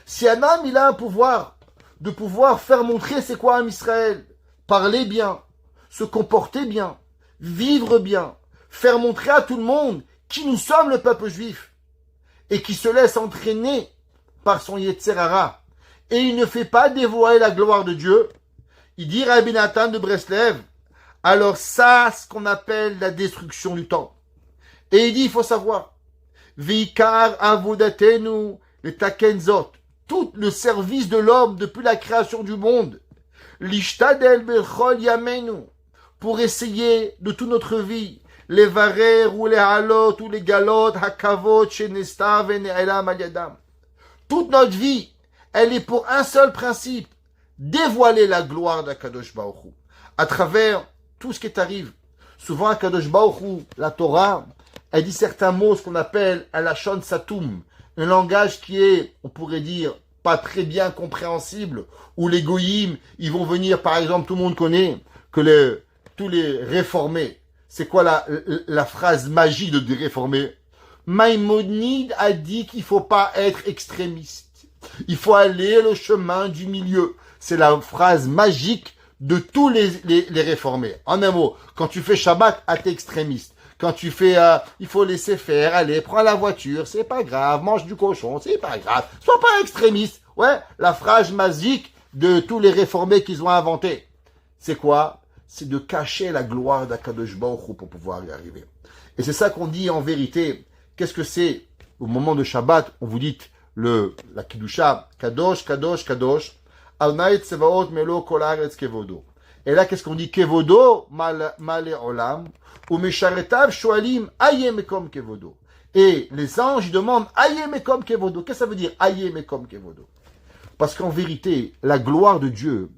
Si un homme, il a un pouvoir, de pouvoir faire montrer c'est quoi un Israël, parler bien, se comporter bien, vivre bien, faire montrer à tout le monde qui nous sommes le peuple juif, et qui se laisse entraîner par son Yetzer Hara, et il ne fait pas dévoiler la gloire de Dieu, il dit Rabbi Nathan de Breslev, alors ça, ce qu'on appelle la destruction du temple. Et il dit, il faut savoir, Vikar avodatenu le takenzot, tout le service de l'homme depuis la création du monde, l'ishtadel bechol yamenu, pour essayer de toute notre vie, les varer ou les halot ou les galot, hakavot, shenestav et ne'elam al yadam. Toute notre vie, elle est pour un seul principe, dévoiler la gloire d'Akadosh Baruch Hu, à travers tout ce qui t'arrive. Souvent, Akadosh Baruch Hu, la Torah, elle dit certains mots, ce qu'on appelle un lachon satum, un langage qui est, on pourrait dire, pas très bien compréhensible, où les goyim, ils vont venir, par exemple, tout le monde connaît que tous les réformés, c'est quoi la phrase magique de réformés? Maïmonide a dit qu'il faut pas être extrémiste. Il faut aller le chemin du milieu. C'est la phrase magique de tous les réformés. En un mot, quand tu fais Shabbat, t'es extrémiste. Quand tu fais, il faut laisser faire, allez, prends la voiture, c'est pas grave, mange du cochon, c'est pas grave, sois pas extrémiste. Ouais, la phrase magique de tous les réformés qu'ils ont inventé. C'est quoi? C'est de cacher la gloire d'Akadosh Baruch Hu pour pouvoir y arriver. Et c'est ça qu'on dit en vérité. Qu'est-ce que c'est? Au moment de Shabbat, on vous dit la Kiddusha, Kadosh, Kadosh, Kadosh, Al-Na'et Tsevaot Melo Kol Haaretz Kevodo. Et là, qu'est-ce qu'on dit? Kevodo, Male Olam, ou Mesharetav Shoalim, Aye Mekom Kevodo. Et les anges demandent Aye Mekom Kevodo. Qu'est-ce que ça veut dire Aye Mekom Kevodo? Parce qu'en vérité, la gloire de Dieu,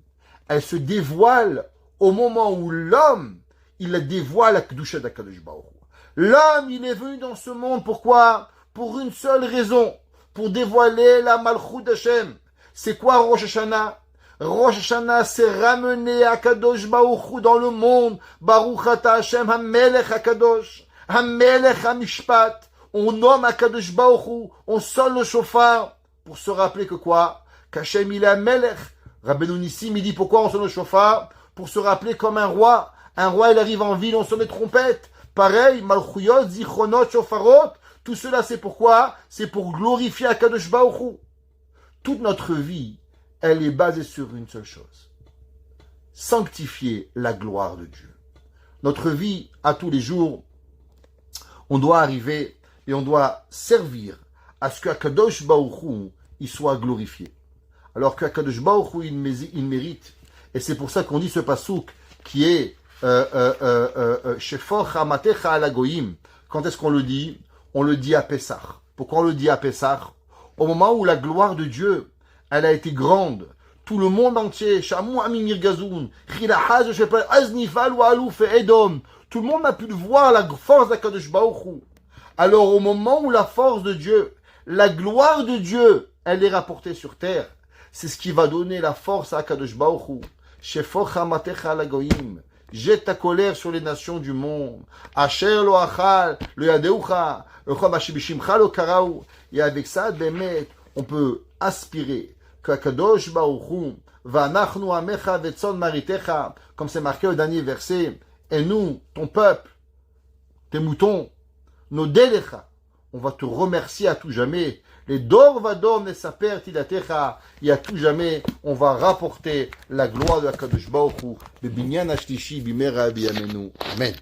elle se dévoile au moment où l'homme, il la dévoile à Kedusha d'Akadosh Baruch Hu. L'homme, il est venu dans ce monde, pourquoi? Pour une seule raison, pour dévoiler la Malchut d'Hashem. C'est quoi Rosh Hashanah? Rosh Hashanah, c'est ramener Akadosh Baruch Hu dans le monde. Baruch Ata Hashem HaMelech HaKadosh, HaMelech HaMishpat. On nomme Akadosh Baruch Hu, on sonne le chauffard pour se rappeler que quoi? Qu'Hashem il est HaMelech. Rabbeinu Nissim, il dit pourquoi on sonne le chauffard? Pour se rappeler comme un roi. Un roi, il arrive en ville, on sonne les trompettes. Pareil, Malchuyot, Zichronot, Shofarot, tout cela c'est pourquoi? C'est pour glorifier Akadosh Baruch Hu. Toute notre vie, elle est basée sur une seule chose. Sanctifier la gloire de Dieu. Notre vie, à tous les jours, on doit arriver et on doit servir à ce qu'Akadosh Baruch Hu, il soit glorifié. Alors qu'Akadosh Baruch Hu, il mérite. Et c'est pour ça qu'on dit ce pasouk qui est Shefor Hamatecha ala Goyim. Quand est-ce qu'on le dit? On le dit à Pessah. Pourquoi on le dit à Pessah? Au moment où la gloire de Dieu, elle a été grande. Tout le monde entier, Shamu Amimir Gazoun, Chilahaz, Aznifal ou Alouf et Edom. Tout le monde a pu voir la force d'Akadosh Baruch Hu. Alors au moment où la force de Dieu, la gloire de Dieu, elle est rapportée sur terre, c'est ce qui va donner la force à Akadosh Baruch Hu. Shefor Hamatecha ala Goyim. Jette ta colère sur les nations du monde. Asher lo achal, lo yadeucha, lo bishimcha lo karaou. Et avec ça, Bémet, on peut aspirer qu'Akadosh Baruch Hu, va'anachnu amecha vetzon maritecha, comme c'est marqué au dernier verset, et nous, ton peuple, tes moutons, nos délecha, on va te remercier à tout jamais. Les dor vador ne saper tilatecha, et à tout jamais, on va rapporter la gloire de Akadosh Baruch Hu, le binyan ashlishi bimera biyamenu. Amen.